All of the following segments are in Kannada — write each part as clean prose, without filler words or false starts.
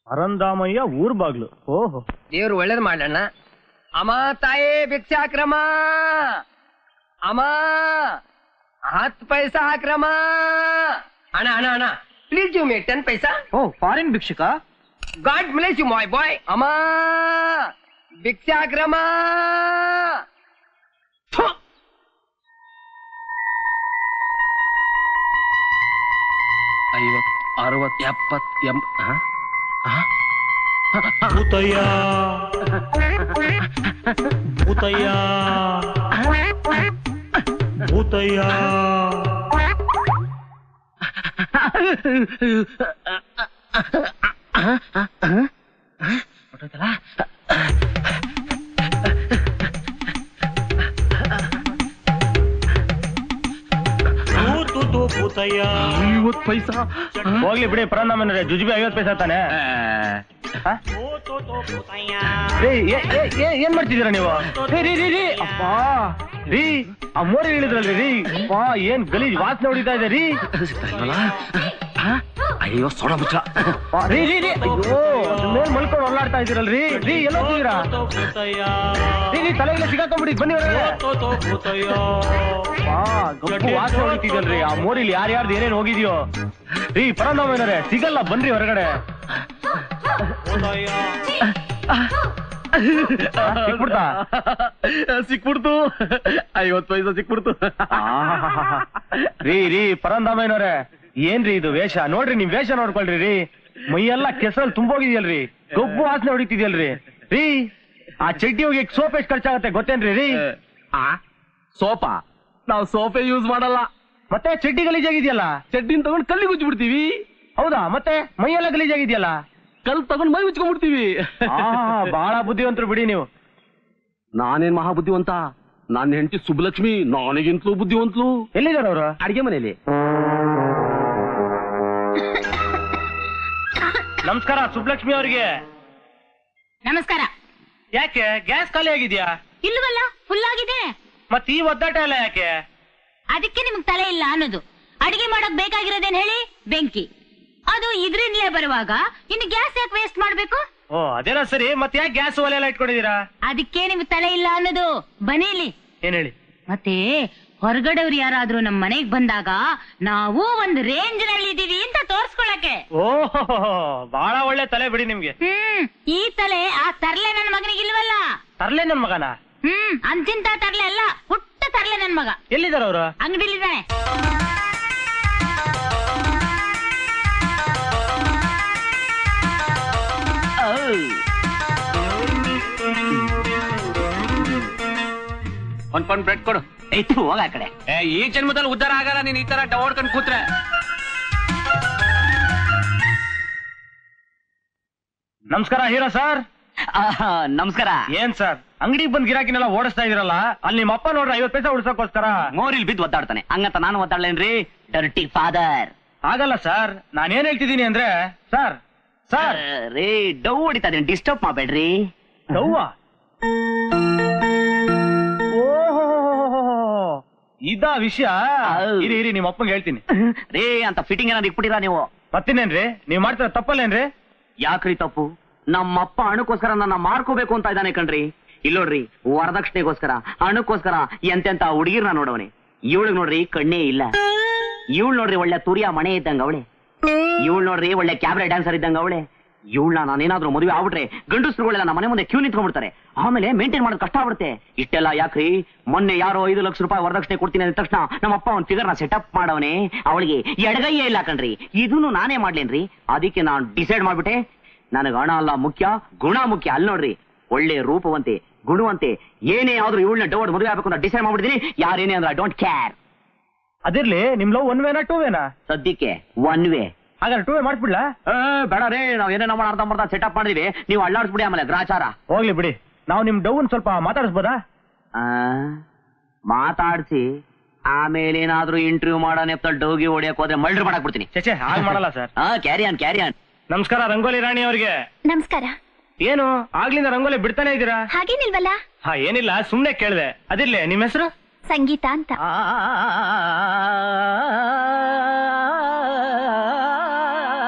ಅರಂದಾಮಯ್ಯ ಊರ್ ಬಾಗ್ಲು. ಓಹೋ, ದೇವ್ರು ಒಳ್ಳೇದ್ ಮಾಡಣ್ಣ. ಅಮ್ಮ ತಾಯೇ ಭಿಕ್ಷೆ ಹಾಕ್ರಮ್ಮ, ಅಮ್ಮ 10 ಪೈಸಾ ಹಾಕ್ರಮ್ಮ. ಅಣ್ಣ ಅಣ್ಣ ಅಣ್ಣ, ಪ್ಲೀಸ್ ಯು ಮೇ 10 ಪೈಸಾ. ಓ ಫಾರಿನ್ ಭಿಕ್ಷಕ. God bless you my boy. ಅಮ್ಮ ಭಿಕ್ಷೆ ಹಾಕ್ರಮ್ಮ. 50, 60, 70, 80. ಭೂತಯ್ಯ ಭೂತಯ್ಯ ಭೂತಯ್ಯ. ಭೂತಯ್ಯ 50 ಪೈಸಾ. ಹೋಗ್ಲಿ ಬಿಡಿ, ಪರಂದಾಮಯ್ಯ ಜುಜುಬಿ 50 ಪೈಸಾ ತಾನೆ. ಏನ್ ಮಾಡ್ತಿದ್ದೀರಾ ನೀವು? ಅಪ್ಪ ರೀ, ಆ ಮೋರಿ ಹೇಳಿದ್ರಲ್ರಿ ರೀ, ಅಪ್ಪ ಏನ್ ಗಲೀಜ್ ವಾಸನೆ ಹೊಡಿತಾ ಇದೆ ರೀ. ಅಯ್ಯೋ ಸೋಡ ಮುಚ್ಚ ರೀ ರೀ ರೀ, ಅಯ್ಯೋ ಮೇಲ್ ಮಲ್ಕೊಂಡು ಹೊರಲಾಡ್ತಾ ಇದೀರಲ್ರಿ ರೀ. ಎಲ್ಲ ಹೋಗ್ತೀರಾ ರೀ? ನೀ ತಲೆಗೆಲ್ಲ ಸಿಗಾಕೊಂಡ್ಬಿಡಿ, ಬನ್ನಿ ಹೊರಗಡೆ. ಗಪ್ಪು ವಾಸನೆ ಹೊಡಿತಿದಲ್ರಿ ಆ ಮೋರಿಲಿ. ಯಾರ್ಯಾರ್ದು ಏನೇನ್ ಹೋಗಿದ್ಯೋ ರೀ. ಪರಂದಾಮಯ್ಯನವ್ರೆ ಸಿಗಲ್ಲ, ಬನ್ರಿ ಹೊರಗಡೆ. ಸಿಕ್ಬಿಡ್ತು 50 ಪೈಸಾ ಸಿಕ್ಬಿಡ್ತು. ರೀ ರೀ ಪರಂದಾಮಯ್ಯನವ್ರೆ, ಏನ್ರಿ ಇದು ವೇಷ? ನೋಡ್ರಿ ನಿಮ್ ವೇಷ ನೋಡ್ಕೊಳ್ರಿ ರೀ. ಮೈಯೆಲ್ಲ ಕೆಸರಲ್ಲಿ ತುಂಬೋಗಿದ್ಯಲ್ರಿ, ಗಬ್ಬು ವಾಸನೆ ಹೊಡಿತಿದ್ಯಲ್ರಿ ರೀ. ಆ ಚಡ್ಡಿ ಹೋಗಿ ಸೋಪ್ ಎಷ್ಟು ಖರ್ಚಾಗತ್ತೆ ಗೊತ್ತೇನ್ರಿ ರೀ? ಸೋಪಾ? ನಾವು ಸೋಪೆ ಯೂಸ್ ಮಾಡಲ್ಲ. ಮತ್ತೆ ಚಡ್ಡಿ ಗಲೀಜಾಗಿದ್ಯಲ್ಲ, ಚಡ್ಡಿನ ತಗೊಂಡ್ ಕಲ್ಲಿ ಗುಜ್ಬಿಡ್ತೀವಿ. ಹೌದಾ? ಮತ್ತೆ ಮೈಯೆಲ್ಲ ಗಲೀಜಾಗಿದ್ಯಲ್ಲ, ಕಲ್ ತಗೊಂಡ್ ಮೈ ಮುಚ್ಕೊಂಡ್ಬಿಡ್ತೀವಿ. ಬಹಳ ಬುದ್ಧಿವಂತರು ಬಿಡಿ ನೀವು. ನಾನೇನ್ ಮಹಾ ಬುದ್ಧಿವಂತ? ನನ್ನ ಹೆಂಡತಿ ಸುಬ್ಬಲಕ್ಷ್ಮಿ ನನಗಿಂತಲೂ ಬುದ್ಧಿವಂತಲು. ಎಲ್ಲಿದಾರ ಅವರು? ಅಡಿಗೆ ಮನೆಯಲ್ಲಿ. ನಮಸ್ಕಾರ ಸುಬ್ಬಲಕ್ಷ್ಮಿ ಅವ್ರಿಗೆ. ನಮಸ್ಕಾರ. ಯಾಕೆ ಗ್ಯಾಸ್ ಖಾಲಿ ಆಗಿದ್ಯಾ? ಇಲ್ವಲ್ಲ, ಫುಲ್ ಆಗಿದೆ. ಮತ್ ಈ ಒದ್ದಾಟ ಎಲ್ಲ ಯಾಕೆ? ಅದಕ್ಕೆ ನಿಮ್ಗೆ ತಲೆ ಇಲ್ಲ ಅನ್ನೋದು. ಅಡಿಗೆ ಮಾಡಕ್ ಬೇಕಾಗಿರೋದೇನ್ ಹೇಳಿ? ಬೆಂಕಿ. ಅದು ಇದ್ರಿಂದಲೇ ಬರುವಾಗ ಇನ್ನು ಗ್ಯಾಸ್ ಯಾಕೆ ವೇಸ್ಟ್ ಮಾಡ್ಬೇಕು? ಓ ಅದೇನಾ ಸರಿ, ಮತ್ತೆ ಯಾಕೆ ಗ್ಯಾಸ್ ಒಲೆ ಎಲ್ಲ ಇಟ್ಕೊಂಡಿದೀರಾ? ಅದಕ್ಕೆ ನಿಮ್ಗೆ ತಲೆ ಇಲ್ಲ ಅನ್ನೋದು. ಬನ್ನಿಲಿ. ಏನ್ ಹೇಳಿ? ಮತ್ತೆ ಹೊರಗಡೆವ್ರು ಯಾರಾದ್ರೂ ನಮ್ ಮನೆಗ್ ಬಂದಾಗ ನಾವು ಒಂದ್ ರೇಂಜ್ ನಲ್ಲಿ ಇದೀವಿ ಅಂತ ತೋರ್ಸ್ಕೊಳಕ್ಕೆ. ಓಹೋ, ಬಹಳ ಒಳ್ಳೆ ತಲೆ ಬಿಡಿ ನಿಮ್ಗೆ. ಈ ತಲೆ ಆ ತರ್ಲೆ ನನ್ ಮಗನಿಗಿಲ್ವಲ್ಲ. ತರ್ಲೆ ನನ್ ಮಗನ? ಅಂತಿಂತ ತರ್ಲೆ ಅಲ್ಲ, ಪುಟ್ಟ ತರ್ಲೆ ನನ್ ಮಗ. ಎಲ್ಲಿದಾರ ಅವರು? ಅಂಗಡಿಲಿದ್ದಾನೆ. ಒಂದ್ ಪೌಂಡ್ ಬ್ರೆಡ್ ಕೊಡು. ಹೋಗ ಆ ಕಡೆ. ಈ ಜನ್ಮದಲ್ಲಿ ಉದ್ದಾರ ಆಗಲ್ಲ ನೀನ್ ಈ ತರ ಡವಡ್ಕೊಂಡ್ ಕೂತ್ರೆ. ನಮಸ್ಕಾರ ಹೀರೋ ಸರ್. ನಮಸ್ಕಾರ. ಏನ್ ಸರ್ ಅಂಗಡಿಗೆ ಬಂದ್ ಗಿರಾಕಿನೆಲ್ಲ ಓಡಿಸ್ತಾ ಇದೀರಲ್ಲ? ಅಲ್ಲಿ ನಿಮ್ಮ ಅಪ್ಪ ನೋಡ್ರಿ 50 ಪೈಸಾ ಉಳ್ಸಕ್ಕೋಸ್ಕರ ಮೋರಿಲ್ ಬಿದ್ದು ಒದ್ದಾಡ್ತಾನೆ. ಹಂಗಂತ ನಾನು ಒದ್ದಾಡ್ಲೇನ್ರಿ? Dirty father. ಆಗಲ್ಲ ಸರ್, ನಾನೇನ್ ಹೇಳ್ತಿದ್ದೀನಿ ಅಂದ್ರೆ ಸರ್ ಸರ್ ರೇ ಡವ್ ಹೊಡಿತಾ ಇದೀನಿ, ಡಿಸ್ಟರ್ಬ್ ಮಾಡ್ಬೇಡ್ರಿ. ಡವ್ವ? ಓಹೋ, ಇದಾ ವಿಷಯ? ಇರಿ ಇರಿ, ನಿಮ್ಮ ಅಪ್ಪಂಗೆ ಹೇಳ್ತೀನಿ. ರೇ ಅಂತ ಫಿಟ್ಟಿಂಗ್ ಏನಾದ್ರು ಇಟ್ಬಿಟ್ಟಿರಾ ನೀವು? ಮತ್ತಿನೇನ್ರಿ ನೀವ್ ಮಾಡ್ತಾರ ತಪ್ಪಲ್ಲೇನ್ರಿ? ಯಾಕ್ರಿ ತಪ್ಪು? ನಮ್ಮಪ್ಪ ಹಣಕ್ಕೋಸ್ಕರ ನನ್ನ ಮಾರ್ಕೋಬೇಕು ಅಂತ ಇದ್ದಾನೆ ಕಣ್ರಿ. ಇಲ್ಲೋಡ್ರಿ, ವರದಕ್ಷಿಣೆಗೋಸ್ಕರ ಹಣಕ್ಕೋಸ್ಕರ ಎಂತೆಂತ ಹುಡುಗಿರ್ನ ನೋಡವನೆ. ಇವಳಿಗೆ ನೋಡ್ರಿ ಕಣ್ಣೇ ಇಲ್ಲ. ಇವಳು ನೋಡ್ರಿ ಒಳ್ಳೆ ತುರಿಯ ಮನೆ ಇದ್ದಂಗ ಅವಳೆ. ಇವಳು ನೋಡ್ರಿ ಒಳ್ಳೆ ಕ್ಯಾಬ್ರೆ ಡ್ಯಾನ್ಸರ್ ಇದ್ದಂಗ ಅವಳೆ. ಇವಳನ್ನ ನಾನೇನಾದ್ರೂ ಮದುವೆ ಆಗ್ಬಿಟ್ರೆ ಗಂಡಸ್ರುಗಳೆಲ್ಲ ನಮ್ಮ ಮನೆ ಮುಂದೆ ಕ್ಯೂ ನಿಂತ್ಕೊಂಡ್ಬಿಡ್ತಾರೆ. ಆಮೇಲೆ ಮೇಂಟೈನ್ ಮಾಡೋದು ಕಷ್ಟ ಆಗ್ಬಿಡುತ್ತೆ. ಇಷ್ಟೆಲ್ಲ ಯಾಕ್ರಿ? ಮೊನ್ನೆ ಯಾರೋ 5 ಲಕ್ಷ ರೂಪಾಯಿ ವರದಕ್ಷಿಣೆ ಕೊಡ್ತೀನಿ ಅಂದ ತಕ್ಷಣ ನಮ್ಮಪ್ಪ ಒಂದ್ ಫಿಗರ್ನ ಸೆಟಪ್ ಮಾಡವನೆ. ಅವಳಿಗೆ ಎಡಗೈಯೇ ಇಲ್ಲ ಕಣ್ರಿ. ಇದನ್ನು ನಾನೇ ಮಾಡ್ಲೇನ್ರಿ? ಅದಕ್ಕೆ ನಾನು ಡಿಸೈಡ್ ಮಾಡ್ಬಿಟ್ಟೆ, ನನಗೆ ಹಣ ಅಲ್ಲ ಮುಖ್ಯ, ಗುಣ ಮುಖ್ಯ. ಅಲ್ಲಿ ನೋಡ್ರಿ, ಒಳ್ಳೆ ರೂಪವಂತೆ ಗುಣವಂತೆ ಏನೇ ಆದ್ರೂ ಇವಳನ್ನ ಡೌಟ್ ಮದುವೆ ಆಗ್ಬೇಕು ಅಂತ ಡಿಸೈಡ್ ಮಾಡ್ಬಿಟ್ಟಿದೀನಿ. ಯಾರೇನೇ ಅಂದ್ರೆ ಐ ಡೋಂಟ್ ಕೇರ್. ಅದಿರ್ಲಿ, ನಿಮ್ ಲವ್ 1 ವೇನಾ 2 ವೇನಾ? ಸದ್ಯಕ್ಕೆ 1 ವೇ. ಹಾಗಾದ್ರೆ 2 ವೇ ಮಾಡ್ಬಿಡ್ಲಾ? ಬೇಡ ರೇ, ನಾವ್ ಏನೇನೋ ಅರ್ಧ ಮರ್ಧ ಸೆಟಪ್ ಮಾಡಿದೀವಿ. ನೀವು ಅಳ್ಳಾಡ್ಸ್ಬಿಡಿ, ಆಮೇಲೆ ಗ್ರಾಚಾರ. ಹೋಗ್ಲಿ ಬಿಡಿ, ನಾವು ನಿಮ್ ಡೌನ್ ಸ್ವಲ್ಪ ಮಾತಾಡಿಸ್ಬೋದಾ? ಮಾತಾಡ್ಸಿ ಆಮೇಲೆ ಏನಾದ್ರೂ ಇಂಟರ್ವ್ಯೂ ಮಾಡೋ ನೆಪ್ತ ಡೋಗಿ ಹೊಡಿಯಕ್ ಹೋದ್ರೆ ಮಲ್ಡ್ರ್ ಮಾಡಕ್ ಬಿಡ್ತೀನಿ. ಚೇಚೆ ಹಾಗೆ ಮಾಡಲ್ಲ sir. Carry on carry on. ನಮಸ್ಕಾರ ರಂಗೋಲಿ ರಾಣಿ ಅವ್ರಿಗೆ. ನಮಸ್ಕಾರ. ಏನು ಆಗ್ಲಿಂದ ರಂಗೋಲಿ ಬಿಡ್ತಾನೆ ಇದ್ದೀರಾ? ಹಾಗೇನಿಲ್ವಲ್ಲ. ಏನಿಲ್ಲ, ಸುಮ್ನೆ ಕೇಳ್ದೆ. ಅದಿರ್ಲಿ, ನಿಮ್ ಹೆಸರು? ಸಂಗೀತ ಅಂತ.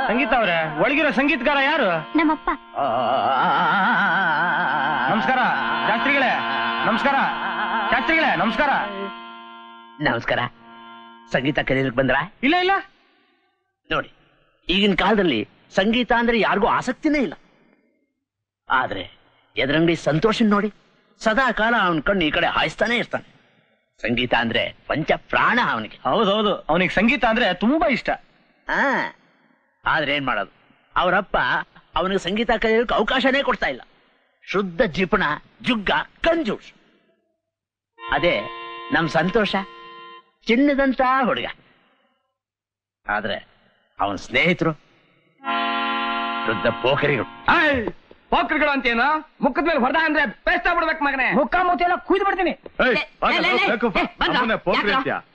ಸಂಗೀತ ಅವ್ರೆ, ಒಳಗಿರೋ ಸಂಗೀತಗಾರ ಯಾರು? ನಮ್ಮಪ್ಪ. ನಮಸ್ಕಾರ ಶಾಸ್ತ್ರಿಗಳೇ. ನಮಸ್ಕಾರ ಶಾಸ್ತ್ರಿಗಳೇ. ನಮಸ್ಕಾರ. ನಮಸ್ಕಾರ. ಸಂಗೀತ ಕಲಿಯಲಿಕ್ಕೆ ಬಂದ್ರ? ಇಲ್ಲ ಇಲ್ಲ. ನೋಡಿ, ಈಗಿನ ಕಾಲದಲ್ಲಿ ಸಂಗೀತ ಅಂದ್ರೆ ಯಾರಿಗೂ ಆಸಕ್ತಿನೇ ಇಲ್ಲ. ಆದ್ರೆ ಎದುರಂಗಡಿ ಸಂತೋಷನ್ ನೋಡಿ, ಸದಾ ಕಾಲ ಅವನ ಕಣ್ಣು ಈ ಕಡೆ ಹಾಯಿಸ್ತಾನೆ ಇರ್ತಾನೆ. ಸಂಗೀತ ಅಂದ್ರೆ ಪಂಚ ಪ್ರಾಣ ಅವನಿಗೆ. ಹೌದೌದು, ಅವನಿಗೆ ಸಂಗೀತ ಅಂದ್ರೆ ತುಂಬಾ ಇಷ್ಟ. ಆದ್ರೆ ಏನ್ ಮಾಡೋದು, ಅವರಪ್ಪ ಅವನಿಗೆ ಸಂಗೀತ ಕಲಿಯೋಕೆ ಅವಕಾಶನೇ ಕೊಡ್ತಾ ಇಲ್ಲ. ಶುದ್ಧ ಜಿಪಣ, ಜುಗ್ಗ, ಕಂಜೂಸ್. ಅದೇ ನಮ್ ಸಂತೋಷ, ಚಿನ್ನದಂತ ಹುಡುಗ. ಆದ್ರೆ ಅವನ ಸ್ನೇಹಿತರು ಶುದ್ಧ ಪೋಖರಿಗಳು. ಪೋಖ್ರಿಗಳು ಅಂತೇನು? ಮುಖದ ಮೇಲೆ ಹೊಡೆದ ಅಂದ್ರೆ ಪೇಸ್ಟ್ ಆಗ್ಬಿಡ್ಬೇಕು ಮಗನೇ. ಮುಖ ಮುತ್ತಿ ಎಲ್ಲ ಕುಯ್ದು ಬಿಡ್ತೀನಿ.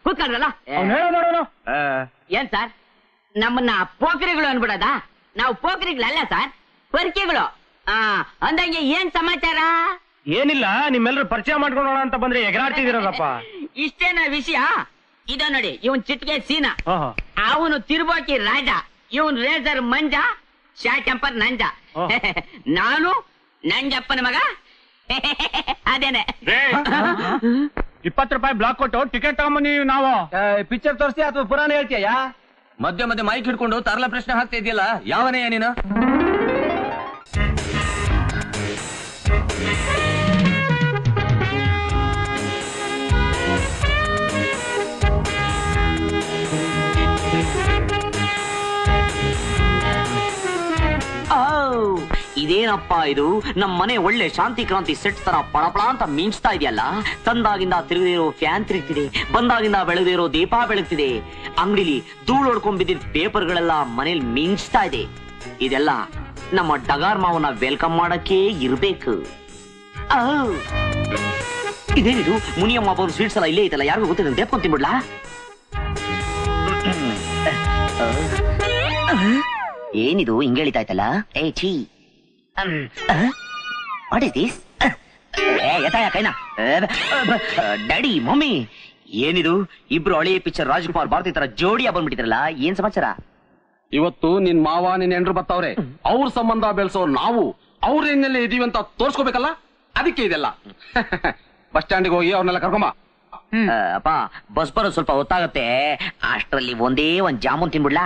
ಕೂತ್ಕೊಂಡ್ರಲ್ಲ. ಏನ್ ಸರ್, ನಮ್ಮನ್ನ ಪೋಖ್ರಿಗಳು ಅನ್ಬಿಡದ? ನಾವು ಪೋಖ್ರಿಗಳಲ್ಲ ಸರ್, ಪರ್ಕಿಗಳು. ಅಂದಂಗೆ ಏನ್ ಸಮಾಚಾರ? ಏನಿಲ್ಲ, ನಿಮ್ಮೆಲ್ಲರೂ ಪರಿಚಯ ಮಾಡ್ಕೊಂಡೋಣ ಅಂತ ಬಂದ್ರೆ ಎಗರಾಡ್ತಿದ್ದೀರಪ್ಪ. ಇಷ್ಟೇನ ವಿಷಯ? ಇದ ನೋಡಿ, ಇವನ್ ಚಿಟ್ಕೆ ಸೀನಾ, ಅವನು ತಿರುಬೋಕಿ ರಾಜ, ಇವನ್ ರೇಸರ್ ಮಂಜ, ಶಾರ್ಟ್ ಟೆಂಪರ್ ನಂಜ. ನಾನು ನಂಜಪ್ಪನ ಮಗ. ಅದೇನೆ. 20 ರೂಪಾಯಿ ಬ್ಲಾಕ್ ಕೊಟ್ಟು ಟಿಕೆಟ್ ತಗೊಂಬಂದಿ ನಾವು. ಪಿಕ್ಚರ್ ತೋರಿಸ್ತೀಯ ಅಥವಾ ಪುರಾಣ ಹೇಳ್ತೀಯಾ? ಮಧ್ಯೆ ಮಧ್ಯೆ ಮೈಕ್ ಹಿಡ್ಕೊಂಡು ತರಲ ಪ್ರಶ್ನೆ ಹಾಕ್ತಾ ಇದೆಯಲ್ಲ, ಯಾವನೇ ನೀನು? ಇದೇನಪ್ಪ ಇದು? ನಮ್ ಮನೆ ಒಳ್ಳೆ ಶಾಂತಿ ಕ್ರಾಂತಿ ಸೆಟ್ ತರ ಪಳಪಳ ಅಂತ ಮಿಂಚ್ತಾ ಇದೆಯಲ್ಲ. ತಂದಾಗಿಂದ ತಿರುಗದಿರೋ ಫ್ಯಾನ್ ತಿರುಗ್ತಿದೆ, ಬಂದಾಗಿಂದ ಬೆಳೆದಿರೋ ದೀಪ ಬೆಳಗ್ತಿದೆ. ಅಂಗಡಿಲಿ ಧೂಳು ಹೊಡ್ಕೊಂಡ್ ಬಿದ್ದಿದ್ದ ಪೇಪರ್ಗಳೆಲ್ಲ ಮನೇಲಿ ಮಿಂಚ್ತಾ ಇದೆ. ಇದೆಲ್ಲ ನಮ್ಮ ಡಗಾರ್ ಮಾವನ ವೆಲ್ಕಮ್ ಮಾಡಕ್ಕೆ ಇರ್ಬೇಕು. ಇದೇನಿದು? ಮುನಿಯಮ್ಮ ಅವರು ಸ್ವೀಟ್ಸ್ ಎಲ್ಲ ಇಲ್ಲೇ ಐತಲ್ಲ, ಯಾರಿಗೂ ಗೊತ್ತಿಲ್ಲ, ದೇಪ್ಕೊಂಡ್ ತಿನ್ಬಿಡ್ಲಾ? ಏನಿದು ಹಿಂಗೇಳಿತಾಯ್ತಲ್ಲ? What is this? ಕೈನಾ ಡ್ಯಾಡಿ, ಮಮ್ಮಿ, ಏನಿದು? ಇಬ್ರು ಹಳೆಯ ಪಿಕ್ಚರ್ ರಾಜ್ಕುಮಾರ್ ಭಾರತಿ ತರ ಜೋಡಿಯ ಬಂದ್ಬಿಟ್ಟಿದ್ರಲ್ಲ, ಏನ್ ಸಮಾಚಾರ? ಇವತ್ತು ನಿನ್ ಮಾವ ನಿನ್ ಹೆಂಡ್ರು ಬರ್ತಾವ್ರೆ. ಅವ್ರ ಸಂಬಂಧ ಬೆಳೆಸೋ ನಾವು ಅವ್ರ ಹೆಣ್ಣೆಲ್ಲ ಇದೀವಿ ಅಂತ ತೋರ್ಸ್ಕೋಬೇಕಲ್ಲ, ಅದಕ್ಕೆ ಇದೆಲ್ಲ. ಬಸ್ ಸ್ಟ್ಯಾಂಡ್ಗೆ ಹೋಗಿ ಅವ್ರನ್ನೆಲ್ಲ ಕರ್ಕೊಂಬ. ಅಪ್ಪ, ಬಸ್ ಬರೋದು ಸ್ವಲ್ಪ ಹೊತ್ತಾಗತ್ತೆ, ಅಷ್ಟರಲ್ಲಿ ಒಂದೇ ಒಂದ್ ಜಾಮೂನ್ ತಿನ್ಬಿಡ್ಲಾ?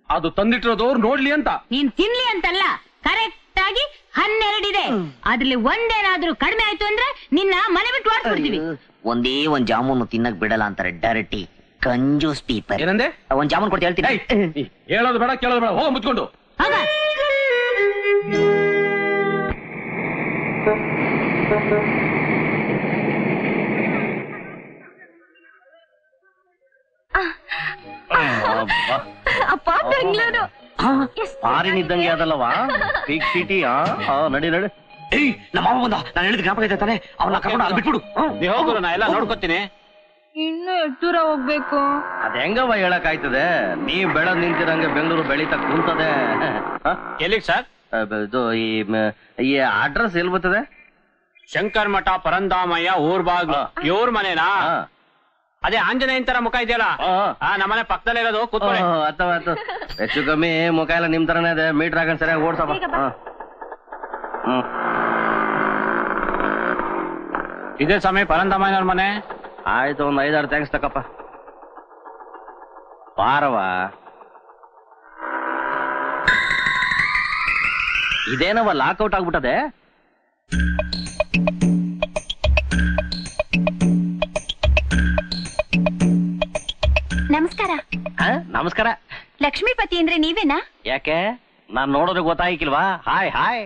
ಅದು ತಂದಿಟ್ಟಿರೋದು ಅವ್ರು ನೋಡ್ಲಿ ಅಂತ. ನೀನ್ ತಿನ್ಲಿ ಅಂತಲ್ಲ, ಕರೆಕ್ಟ್ ಆಗಿ 12 ಇದೆ. ಅದ್ರಲ್ಲಿ ಒಂದೇನಾದ್ರೂ ಕಡಿಮೆ ಆಯ್ತು ಅಂದ್ರೆ ನಿನ್ನ ಮನೆ ಬಿಟ್ಟು ಓಡಿಸ್ಬಿಡ್ತೀವಿ. ಒಂದೇ ಒಂದ್ ಜಾಮೂನು ತಿನ್ನಕ್ ಬಿಡಲ್ಲ ಅಂತಾರೆ ಡೈರೆಕ್ಟಿ ಕಂಜೂಸ್ ಪೀಪರ್. ಏನಂದೆ? ಒಂದ್ ಜಾಮೂನ್ ಕೊಡ್ತಿ ಹೇಳ್ತೀನಿ. ಹೇಳೋದು ಬೇಡ, ಕೇಳೋದು ಬೇಡ, ಹೋಗ ಮುಚ್ಕೊಂಡು. ಅಪ್ಪ, ಬೆಂಗಳೂರು ಫಾರಿನ್ ಇದ್ದಂಗೆ ಅದಲ್ಲವಾ? Big city. ನಡಿ ನಡಿ. ನಮ್ಮ ಮಾವ ಬಂದ, ನಾನು ಹೇಳಿದ ಜ್ಞಾಪಕ ಐತೆ ತಾನೆ, ಅವನ್ನ ಕರ್ಕೊಂಡು ಅಲ್ಲಿ ಬಿಟ್ಬಿಡು. ನೀ ಹೋಗು, ನಾ ಎಲ್ಲ ನೋಡ್ಕೊತೀನಿ. ಇನ್ನು ಎಷ್ಟು ದೂರ ಹೋಗ್ಬೇಕು? ಅದ ಹೆಂಗವ ಹೇಳಕ್ ಆಯ್ತದೆ? ನೀವ್ ಬೆಳದ್ ನಿಂತಿರಂಗೆ ಬೆಂಗಳೂರು ಬೆಳೀತಾ ಕುಂತದೆ. ಎಲ್ಲಿಗೆ ಸರ್? ಇದು ಈ ಅಡ್ರೆಸ್ ಎಲ್ಲಿ ಬರ್ತದೆ? ಶಂಕರ್ ಮಠ, ಪರಂದಾಮಯ್ಯ, ಊರ್ಬಾಗ್ಲು. ಇವ್ರ ಮನೆನಾ? ಅದೇ ಆಂಜನೇಯನ್ ತರ ಮುಖ ಇದೆಯಲ್ಲ, ನಮ್ಮನೆ ಪಕ್ಕದಲ್ಲೇ ಇರೋದು. ಕೂತ್ಕೊಳ್ಳಿ. ಅಥವಾ ಹೆಚ್ಚು ಕಮ್ಮಿ ಮುಖ ಎಲ್ಲ ನಿಮ್ ತರನೇ ಇದೆ. ಮೀಟರ್ ಹಾಕೊಂಡ್ ಸರಿಯಾಗಿ ಓಡ್ಸಪ್ಪ. ಇದೇ ಸಮಯ ಪರಂದಾಮಯ್ಯನವ್ರ ಮನೆ. ಆಯ್ತು, ಒಂದ್ 5-6 ಥ್ಯಾಂಕ್ಸ್ ತಕಪ್ಪ. ಬಾರವ. ಇದೇನವ ಲಾಕ್ಔಟ್ ಆಗ್ಬಿಟ್ಟದೆ? ನಮಸ್ಕಾರ. ನಮಸ್ಕಾರ. ಲಕ್ಷ್ಮೀಪತಿ ಅಂದ್ರೆ ನೀವೇನಾ? ಯಾಕೆ, ನಾನ್ ನೋಡೋದು ಗೊತ್ತಾಗಿಲ್ವಾ? Hi hi.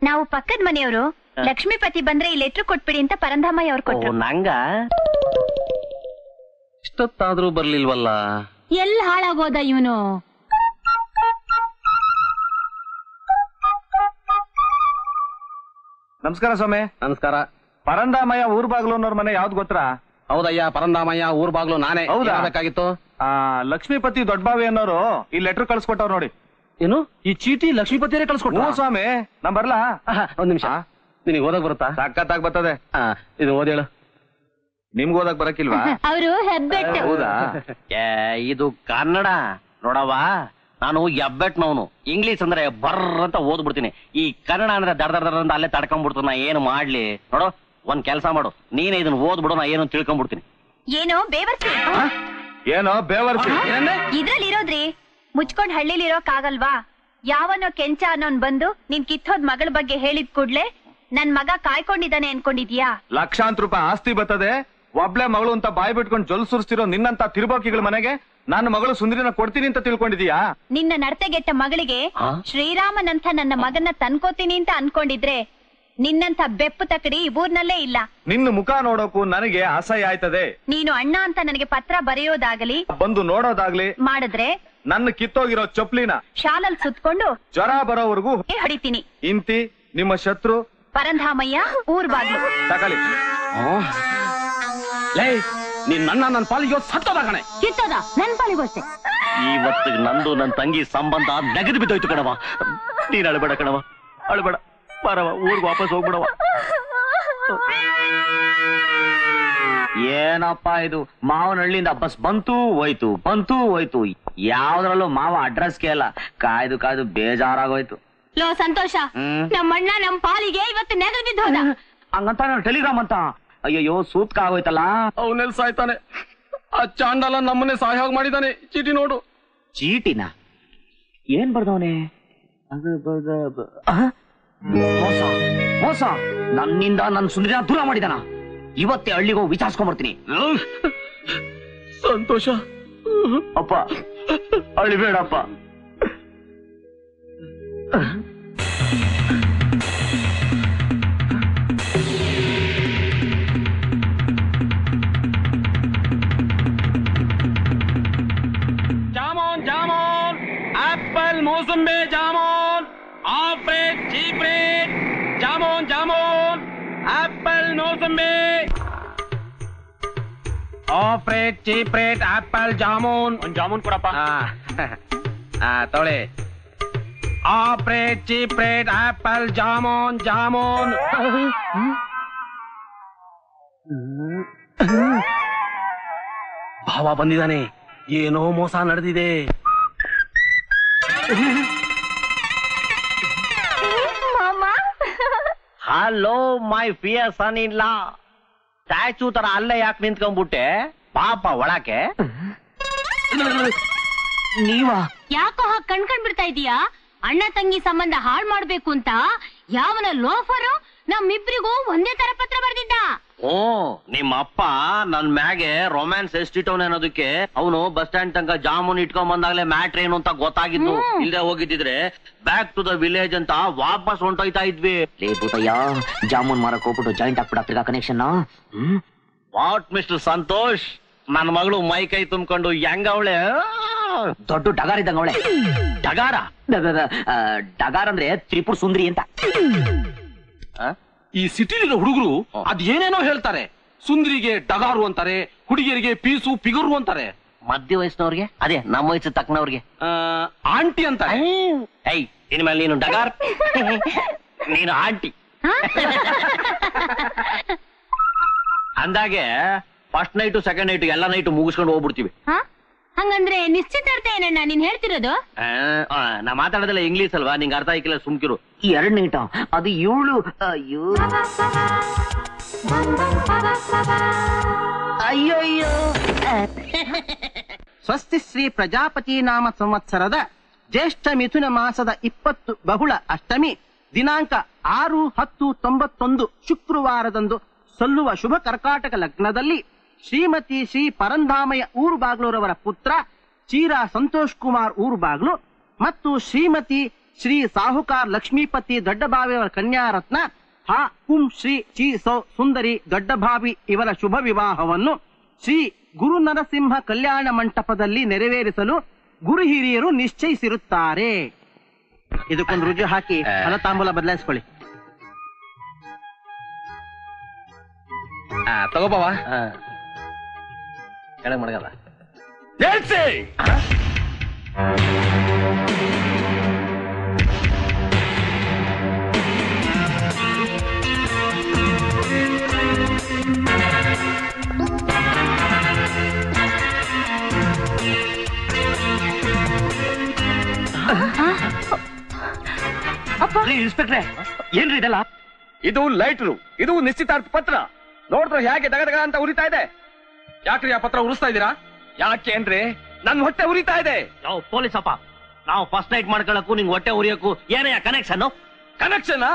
ನಾವು ಪಕ್ಕದ ಮನೆಯವರು. ಲಕ್ಷ್ಮೀಪತಿ ಬಂದ್ರೆ ಈ ಲೆಟ್ರ್ ಕೊಟ್ಬಿಡಿ ಅಂತ ಪರಂಧಾಮಯ್ಯ ಅವ್ರು ಕೊಟ್ರು. ನಂಗ ಇಷ್ಟೊತ್ತಾದ್ರೂ ಬರ್ಲಿಲ್ವಲ್ಲ? ಎಲ್ಲಿ ಹಾಳಾಗೋದ ಇವನು? ನಮಸ್ಕಾರ ಸ್ವಾಮಿ. ನಮಸ್ಕಾರ. ಪರಂದಾಮಯ್ಯ ಊರ್ ಬಾಗ್ಲು ಅನ್ನೋರ್ ಮನೆ ಯಾವ್ದು ಗೊತ್ತಾ? ಹೌದಯ್ಯ, ಪರಂದಾಮಯ್ಯ ಊರ್ ಬಾಗ್ಲು ನಾನೇ. ಹೌದಾ? ಬೇಕಾಗಿತ್ತು. ಲಕ್ಷ್ಮೀಪತಿ ದೊಡ್ಡಬಾವಿ ಅನ್ನೋರು ಈ ಲೆಟರ್ ಕಳ್ಸ್ಕೊಟ್ಟವ್ರು ನೋಡಿ. ಏನು? ಈ ಚೀಟಿ ಲಕ್ಷ್ಮೀಪತಿಯರೇ ಕಳ್ಸ್ಕೊಟ್ರು? ಸ್ವಾಮಿ, ನಾ ಬರ್ಲಾ? ಒಂದ್ ನಿಮಿಷ. ನಿನಗೆ ಓದಕ್ ಬರುತ್ತಾ? ಸಖತ್ತಾಗ್ ಬರ್ತದೆ. ಇದು ಓದೇಳು. ನಿಮ್ಗೆ ಓದಕ್ ಬರಕಿಲ್ವಾ? ಅವರು ಹೆಬ್ಬೆಟ್ಟು. ಹೌದಾ? ಇದು ಕನ್ನಡ ನೋಡವಾ. ನಾನು ಎಬ್ಬೆಟ್ನವನು. ಇಂಗ್ಲಿಷ್ ಅಂದ್ರೆ ಬರ್ರ ಅಂತ ಓದ್ಬಿಡ್ತೀನಿ. ಈ ಕನ್ನಡ ಅಂದ್ರೆ ದಡ ದಡ ಅಂತ ಅಲ್ಲೇ ತಡ್ಕೊಂಡ್ಬಿಡ್ತು. ನಾ ಏನು ಮಾಡ್ಲಿ ನೋಡು, ಒಂದ್ ಕೆಲಸ ಮಾಡು, ನೀನೇ ಇದನ್ನ ಓದ್ಬಿಡು, ನಾ ಏನು ತಿಳ್ಕೊಂಡ್ಬಿಡ್ತೀನಿ. ಏನೋ ಬೇವರ್ಸಿ ಏನೋ ಬೇವರ್ಸಿ ಇದ್ರಲ್ಲಿ ಇರೋದ್ರಿ. ಮುಚ್ಕೊಂಡ್ ಹಳ್ಳಿಲಿರೋಕಾಗಲ್ವಾ? ಯಾವನೋ ಕೆಂಚ ಅನ್ನೋನ್ ಬಂದು ನಿನ್ ಕಿತ್ತೋದ್ ಮಗಳ ಬಗ್ಗೆ ಹೇಳಿದ್ ಕೂಡ್ಲೆ ನನ್ ಮಗ ಕಾಯ್ಕೊಂಡಿದ್ದಾನೆ ಅನ್ಕೊಂಡಿದ್ಯಾ? ಲಕ್ಷಾಂತರ ರೂಪಾಯಿ ಆಸ್ತಿ ಬರ್ತದೆ, ಒಬ್ಳೆ ಮಗಳು ಅಂತ ಬಾಯ್ ಬಿಟ್ಕೊಂಡು ಜೊಲ್ ಸುರಿಸ್ತಿರೋ ನಿನ್ನಂತ ತಿರುಬೋಕಿಗಳ ಮನೆಗೆ ನನ್ನ ಮಗಳು ಸುಂದರಿನ ಕೊಡ್ತೀನಿ ಅಂತ ತಿಳ್ಕೊಂಡಿದೀಯಾ? ನಿನ್ನ ನಡತೆಗೆಟ್ಟ ಮಗಳಿಗೆ ಶ್ರೀರಾಮನಂತ ನನ್ನ ಮಗನ್ನ ತನ್ಕೋತೀನಿ ಅಂತ ಅನ್ಕೊಂಡಿದ್ರೆ ನಿನ್ನಂತ ಬೆಪ್ಪು ತಕಡಿ ಊರ್ನಲ್ಲೇ ಇಲ್ಲ. ನಿನ್ನ ಮುಖ ನೋಡೋಕು ನನಗೆ ಅಸಹ್ಯ ಆಯ್ತದೆ. ನೀನು ಅಣ್ಣ ಅಂತ ನನಗೆ ಪತ್ರ ಬರೆಯೋದಾಗಲಿ ಬಂದು ನೋಡೋದಾಗ್ಲಿ ಮಾಡಿದ್ರೆ ನನ್ನ ಕಿತ್ತೋಗಿರೋ ಚಪ್ಲಿನ ಶಾಲಲ್ ಸುತ್ಕೊಂಡು ಜ್ವರ ಬರೋವರೆಗೂ ಹೊಡಿತೀನಿ. ಇಂತಿ ನಿಮ್ಮ ಶತ್ರು ಪರಂಧಾಮಯ್ಯ ಊರ್ ಬಾಗ್ಲು ತಗೊಳ್ಳಿ. ನೀನ್ ನನ್ನ ಪಾಲಿಗೆ ಸತ್ತೋದ ಕಣೆ. ಕಿತ್ತೋದ ನನ್ ಪಾಲಿಗೋಷ್ಟೆ. ಇವತ್ತಿಗೆ ನಂದು ನನ್ನ ತಂಗಿ ಸಂಬಂಧ ನೆಗೆದು ಬಿದ್ದೋಯ್ತು ಕಣವ. ನೀನ್ ಅಳಬೇಡ ಕಣವ, ಅಳಬೇಡ, ಬರವ, ಊರ್ಗ್ ವಾಪಸ್ ಹೋಗ್ಬಿಡವ. ಏನಪ್ಪ ಇದು, ಮಾವನಹಳ್ಳಿಯಿಂದ ಬಸ್ ಬಂತು ಹೋಯ್ತು, ಬಂತು ಹೋಯ್ತು. ಯಾವ್ದ್ರಲ್ಲೂ ಮಾವ ಅಡ್ರೆಸ್ ಕೇಳ. ಕಾಯ್ದು ಕಾಯ್ದು ಬೇಜಾರಾಗೋಯ್ತು. ಲೋ ಸಂತೋಷ, ನಮ್ಮಣ್ಣ ನಮ್ ಪಾಲಿಗೆ ಇವತ್ತು ನೆಗದು ಬಿದ್ದೋದ. ಹಂಗಂತ ಟೆಲಿಗ್ರಾಮ್ ಅಂತ. ಅಯ್ಯಯ್ಯೋ, ಸೂತ್ಕ ಆಗೋಯ್ತಲ್ಲ. ಅವನೆಲ್ ಸಾಯ್ತಾನೆ. ಆ ಚಾಂಡಾಲ ನಮ್ಮನೆ ಸಹಾಯ ಮಾಡಿದಾನೆ. ಚೀಟಿ ನೋಡು. ಚೀಟಿನ ಏನ್ ಬರ್ದವನೆ? ಮೋಸ ಮೋಸ. ನನ್ನಿಂದ ನನ್ ಸುಂದರಿನ ದೂರ ಮಾಡಿದಾನ. ಇವತ್ತೇ ಹಳ್ಳಿಗೋ ವಿಚಾರಿಸ್ಕೊಂಡ್ಬರ್ತೀನಿ. ಸಂತೋಷ, ಅಪ್ಪ ಅಳಿಬೇಡಪ್ಪ. Jamun jamun, apple mosambi jamun, half rate cheap rate. Jamun jamun, apple mosambi, half rate cheap rate, apple jamun. ಒಂದ್ ಜಾಮೂನ್ ಕೊಡಪ್ಪ. ತೊಳೆ. Half rate cheap rate, apple jamun jamun. ಭಾವ ಬಂದಿದ್ದಾನೆ. ಏನೋ ಮೋಸ ನಡೆದಿದೆ. Hello my fear son in law. Statue ತರ ಅಲ್ಲೇ ಯಾಕೆ ನಿಂತ್ಕೊಂಡ್ಬಿಟ್ಟೆ? ಪಾಪ ಒಳಕ್ಕೆ. ನೀವಾ? ಯಾಕೋ ಹಾಗೆ ಕಣ್ಕೊಂಡ್ ಬಿಡ್ತಾ ಇದೀಯಾ? ಅಣ್ಣ ತಂಗಿ ಸಂಬಂಧ ಹಾಳ್ ಮಾಡ್ಬೇಕು ಅಂತ ಯಾವನ ಲೋಫರು ನಮ್ಮಿಬ್ರಿಗೂ ಒಂದೇ ತರ ಪತ್ರ ಬರ್ದಿದ್ದ. ಓ, ನಿಮ್ಮ ಅಪ್ಪ ನನ್ ಮ್ಯಾಗೆ ರೊಮ್ಯಾನ್ಸ್ ಎಷ್ಟಿಟ್ಟವನ ಅನ್ನೋದಕ್ಕೆ ಅವನು ಬಸ್ ಸ್ಟ್ಯಾಂಡ್ ತನಕ ಜಾಮೂನ್ ಇಟ್ಕೊಂಡ್ ಬಂದಾಗ್ಲೇ ಮ್ಯಾಟ್ರ್ ಏನು ಅಂತ ಗೊತ್ತಾಗಿದ್ದು. ಇಲ್ದೆ ಹೋಗಿದ್ದಿದ್ರೆ ಬ್ಯಾಕ್ ಟು ದ ವಿಲೇಜ್ ಅಂತ ವಾಪಸ್ ಹೊಂಟೋಯ್ತಾ ಇದ್ವಿ. ಲೇ ಭೂತಯ್ಯ, ಜಾಮೂನ್ ಮಾರಕ್ ಹೋಗ್ಬಿಟ್ಟು ಜಾಯಿಂಟ್ ಹಾಕ್ಬಿಡ ಕನೆಕ್ಷನ್. ವಾಟ್ ಮಿಸ್ಟರ್ ಸಂತೋಷ್, ನನ್ನ ಮಗಳು ಮೈ ಕೈ ತುಂಬ್ಕೊಂಡು ಹೆಂಗವಳೆ? ದೊಡ್ಡ ಡಗಾರ್ ಇದ್ದಂಗ ಅವಳೆ. ಡಗಾರ? ಡಗಾರ್ ಅಂದ್ರೆ ತ್ರಿಪುರ ಸುಂದರಿ ಅಂತ. ಈ ಸಿಟಿಲಿರೋ ಹುಡುಗರು ಅದ್ ಏನೇನೋ ಹೇಳ್ತಾರೆ. ಸುಂದರಿಗೆ ಡಗಾರು ಅಂತಾರೆ, ಹುಡುಗಿಯರಿಗೆ ಪೀಸು ಪಿಗರು ಅಂತಾರೆ. ಮಧ್ಯ ವಯಸ್ಸಿನವ್ರಿಗೆ, ಅದೇ ನಮ್ಮ ವಯಸ್ಸು ತಕ್ಕನವ್ರಿಗೆ ಆಂಟಿ ಅಂತಾರೆ. ಐ ಇನ್ಮೇಲೆ ನೀನು ಡಗಾರ್, ನೀನು ಆಂಟಿ ಅಂದಾಗೆ ಫಸ್ಟ್ ನೈಟು ಸೆಕೆಂಡ್ ನೈಟು ಎಲ್ಲ ನೈಟು ಮುಗಿಸ್ಕೊಂಡು ಹೋಗ್ಬಿಡ್ತೀವಿ. ಹಂಗಂದ್ರೆ ನಿಶ್ಚಿತಾರ್ಥ ಏನಣ್ಣ ನೀನ್ ಹೇಳ್ತಿರೋದು? ನಾ ಮಾತಾಡೋದಲ್ಲ ಇಂಗ್ಲಿಷ್ ಅಲ್ವಾ, ನಿಂಗೆ ಅರ್ಥ ಆಯ್ಕಿಲ್ಲ, ಸುಮ್ಕಿರು. 2 ನಿಮಿಷ ಅದು 7. ಅಯ್ಯೋ ಅಯ್ಯಯ್ಯೋ. ಸ್ವಸ್ತಿ ಶ್ರೀ ಪ್ರಜಾಪತಿ ನಾಮ ಸಂವತ್ಸರದ ಜ್ಯೇಷ್ಠ ಮಿಥುನ ಮಾಸದ 20 ಬಹುಳ ಅಷ್ಟಮಿ ದಿನಾಂಕ 6/10/91 ಶುಕ್ರವಾರದಂದು ಸಲ್ಲುವ ಶುಭ ಕರ್ಕಾಟಕ ಲಗ್ನದಲ್ಲಿ ಶ್ರೀಮತಿ ಶ್ರೀ ಪರಂಧಾಮಯ್ಯ ಊರು ಬಾಗ್ಲೂರವರ ಪುತ್ರ ಚೀರಾ ಸಂತೋಷ್ ಕುಮಾರ್ ಊರು ಬಾಗ್ಲು ಮತ್ತು ಶ್ರೀಮತಿ ಶ್ರೀ ಸಾಹುಕಾರ್ ಲಕ್ಷ್ಮೀಪತಿ ದೊಡ್ಡಬಾವಿಯವರ ಕನ್ಯಾರತ್ನ ಹುಂ ಶ್ರೀ ಚಿ ಸೌ ಸುಂದರಿ ದೊಡ್ಡಭಾವಿ ಇವರ ಶುಭ ವಿವಾಹವನ್ನು ಶ್ರೀ ಗುರು ನರಸಿಂಹ ಕಲ್ಯಾಣ ಮಂಟಪದಲ್ಲಿ ನೆರವೇರಿಸಲು ಗುರು ಹಿರಿಯರು ನಿಶ್ಚಯಿಸಿರುತ್ತಾರೆ. ಇದಕ್ಕೊಂದು ರುಜು ಹಾಕಿ ಫಲತಾಂಬೂಲ ಬದಲಾಯಿಸ್ಕೊಳ್ಳಿ. ತಗೋಬವ. ಕೆಳಗ್ ಮಡಗಲ್ಲ. ಇನ್ಸ್ಪೆಕ್ಟ್ರೆ ಏನ್ರಿ ಇದೆಲ್ಲ? ಇದು ಲೈಟ್ರು, ಇದು ನಿಶ್ಚಿತಾರ್ಥ ಪತ್ರ. ನೋಡಿದ್ರೆ ಹೇಗೆ ದಗದಗ ಅಂತ ಉರಿತಾ ಇದೆ. ಯಾಕ್ರಿ ಆ ಪತ್ರ ಉರಿಸ್ತಾ ಇದ್ದೀರಾ? ಯಾಕೆ ಅಂದ್ರೆ ನನ್ ಹೊಟ್ಟೆ ಉರಿತಾ ಇದೆ. ನಾವು ಪೊಲೀಸ್ ಅಪ್ಪ, ನಾವು ಫಸ್ಟ್ ನೈಟ್ ಮಾಡ್ಕೊಳಕ್ಕೂ ನಿಂಗೆ ಹೊಟ್ಟೆ ಉರಿಯಕ್ಕೂ ಏನೇ ಕನೆಕ್ಷನ್? ಕನೆಕ್ಷನ್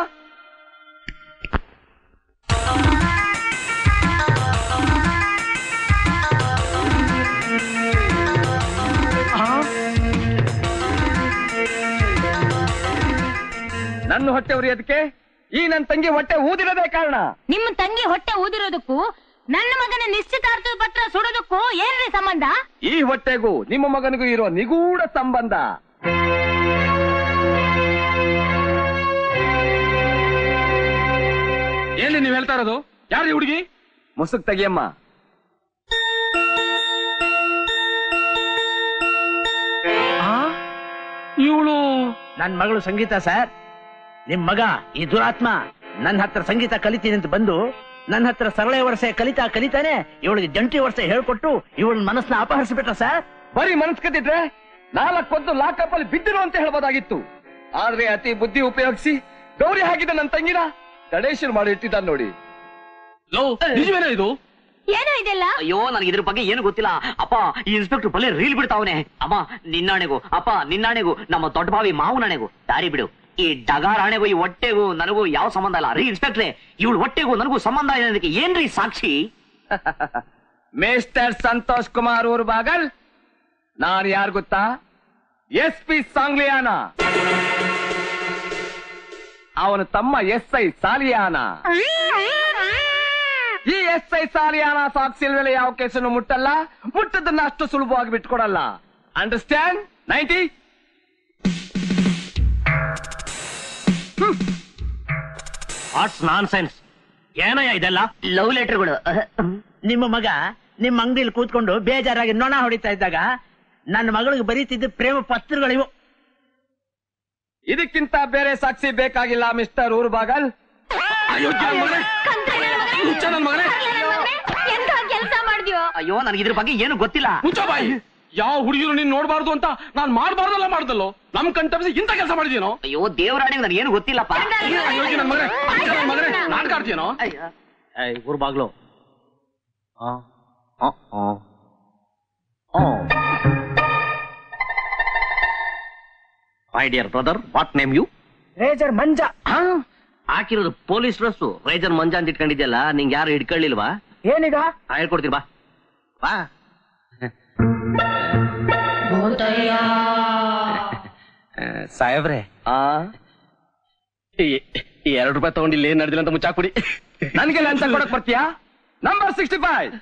ನನ್ನ ಹೊಟ್ಟೆ ಉರಿಯೋದಕ್ಕೆ ಈ ನನ್ನ ತಂಗಿ ಹೊಟ್ಟೆ ಊದಿರೋದೇ ಕಾರಣ. ನಿಮ್ಮ ತಂಗಿ ಹೊಟ್ಟೆ ಊದಿರೋದಕ್ಕೂ ನನ್ನ ಮಗನ ನಿಶ್ಚಿತಾರ್ಥದ ಪತ್ರ ಸುಡೋದಕ್ಕೂ ಏನ್ರಿ ಸಂಬಂಧ? ಈ ಹೊಟ್ಟೆಗೂ ನಿಮ್ಮ ಮಗನಿಗೂ ಇರೋ ನಿಗೂಢ ಸಂಬಂಧ. ಏನ್ರಿ ನೀವ್ ಹೇಳ್ತಾ ಇರೋದು? ಯಾರು ಹುಡುಗಿ? ಮುಸುಕ್ ತೆಗಿಯಮ್ಮ. ಇವಳು ನನ್ ಮಗಳು ಸಂಗೀತ ಸರ್. ನಿಮ್ ಮಗ ಈ ದುರಾತ್ಮ ನನ್ನ ಹತ್ರ ಸಂಗೀತ ಕಲಿತೀನಿ ಅಂತ ಬಂದು ನನ್ನ ಹತ್ರ ಸರಳ ವರ್ಷ ಕಲಿತಾನೆ ಇವಳಿಗೆ ಜಂಟಿ ವರ್ಷ ಹೇಳ್ಕೊಟ್ಟು ಇವಳ ಮನಸ್ಸನ್ನ ಅಪಹರಿಸಿಬಿಟ್ಟ ಸರ್. ಬರೀ ಮನಸ್ ಕತ್ತಿದ್ರೆ 4 ಹೊತ್ತು ಲಾಕಪ್ ಅಲ್ಲಿ ಬಿದ್ದಿರು ಅಂತ ಹೇಳ್ಬೋದಾಗಿತ್ತು. ಆದ್ರೆ ಅತಿ ಬುದ್ಧಿ ಉಪಯೋಗಿಸಿ ಗೌರಿ ಹಾಕಿದ ನನ್ನ ತಂಗಿನ ಗಣೇಶನ್ ಮಾಡಿ ಇಟ್ಟಿದ್ದಾನೆ ನೋಡಿ. ನಿಜವೇನೋ ಇದು? ಏನೋ ಇದೆಲ್ಲ? ಅಯ್ಯೋ ನನಗೆ ಇದ್ರ ಬಗ್ಗೆ ಏನು ಗೊತ್ತಿಲ್ಲ ಅಪ್ಪ. ಈ ಇನ್ಸ್ಪೆಕ್ಟರ್ ಬಲೆ ರೀಲ್ ಬಿಡ್ತಾವನೆ. ಅಮ್ಮ ನಿನ್ನಾಣೆಗೂ, ಅಪ್ಪ ನಿನ್ನಾಣೆಗೂ, ನಮ್ಮ ದೊಡ್ಡ ಭಾವಿ ಮಾವನಾಣೆಗೂ ದಾರಿ ಬಿಡು. ಈ ಡಗಾರಾಣೆಗೂ ಈ ಹೊಟ್ಟೆಗೂ ನನಗೂ ಯಾವ ಸಂಬಂಧ ಇಲ್ಲ ರೀ ಇನ್ಸ್ಪೆಕ್ಟ್ರೆ. ಇವಳು ಹೊಟ್ಟೆಗೂ ನನಗೂ ಸಂಬಂಧ ಇದೆ. ಏನ್ರಿ ಸಾಕ್ಷಿ? ಮಿಸ್ಟರ್ ಸಂತೋಷ್ ಕುಮಾರ್ ಊರ್ ಬಾಗಲ್, ನಾನು ಯಾರು ಗೊತ್ತಾ? SP ಸಾಂಗ್ಲಿಯಾನ, ಅವನ ತಮ್ಮ SI ಸಾಲಿಯಾನ. ಈ SI ಸಾಲಿಯಾನ ಸಾಕ್ಷಿ ಮೇಲೆ ಯಾವ ಕೇಸನ್ನು ಮುಟ್ಟಲ್ಲ, ಮುಟ್ಟದನ್ನ ಅಷ್ಟು ಸುಲಭವಾಗಿ ಬಿಟ್ಕೊಡಲ್ಲ. ಅಂಡರ್ಸ್ಟ್ಯಾಂಡ್? 90 ವಾಟ್ಸ್ ನಾನ್ ಸೆನ್ಸ್? ಏನಯ್ಯ ಇದೆಲ್ಲ? ಲವ್ ಲೆಟರ್ಗಳು. ನಿಮ್ಮ ಮಗ ನಿಮ್ಮ ಅಂಗಡಿಯಲ್ಲಿ ಕೂತ್ಕೊಂಡು ಬೇಜಾರಾಗಿ ನೊಣ ಹೊಡಿತಾ ಇದ್ದಾಗ ನನ್ನ ಮಗಳಿಗೆ ಬರೀತಿದ್ದ ಪ್ರೇಮ ಪತ್ರಗಳಿವು. ಇದಕ್ಕಿಂತ ಬೇರೆ ಸಾಕ್ಷಿ ಬೇಕಾಗಿಲ್ಲ ಮಿಸ್ಟರ್ ಊರ್ ಬಾಗಲ್. ಎಂತ ಕೆಲಸ ಮಾಡಿದ್ಯೋ? ಅಯ್ಯೋ ನನಗೆ ಇದ್ರ ಬಗ್ಗೆ ಏನು ಗೊತ್ತಿಲ್ಲ. ಮುಚ್ಚಬಾಯಿ, ಯಾವ ಹುಡುಗಿರು ನೀನ್ ನೋಡ್ಬಾರ್ದು ಅಂತ ನಾನ್ ಮಾಡ್ಬಾರ್ದಲ್ಲ ಮಾಡ್ದಲ್ಲೋ. ನಮ್ ಕಣ್ತಪ್ಪಿಸಿ ಇಂತ ಕೆಲಸ ಮಾಡಿದ್ಯೇನೋ? ಅಯ್ಯೋ ದೇವರಾಣಿ ನನಗೆ ಏನು ಗೊತ್ತಿಲ್ಲಪ್ಪ. ನಾಟಕ ಆಡ್ತೀಯನೋ? ಊರ್ ಬಾಗ್ಲು. My dear brother, what name you? Razor Manja. ಹಾಕಿರೋದು ಪೊಲೀಸ್ ಡ್ರೆಸ್. ರೇಜರ್ ಮಂಜ ಅಂತ ಇಟ್ಕೊಂಡಿದ್ಯಲ್ಲ, ನಿಂಗೆ ಯಾರು ಹಿಡ್ಕೊಳ್ಳಿಲ್ವಾ? ಏನೀಗ? ಹೇಳ್ಕೊಡ್ತೀನಿ ಬಾ ಬಾ. ಸಾಹೇಬ್ರೆ, 2 ರೂಪಾಯಿ ತಗೊಂಡಿಲ್ಲ ಏನ್ ನಡೆದಿಲ್ಲ ಅಂತ ಮುಚ್ಚಾಕ್ಬಿಡಿ. ನನ್ಗೆ ಲಂಚ ಕೊಡಕ್ ಬರ್ತೀಯಾ? ನಂಬರ್ 65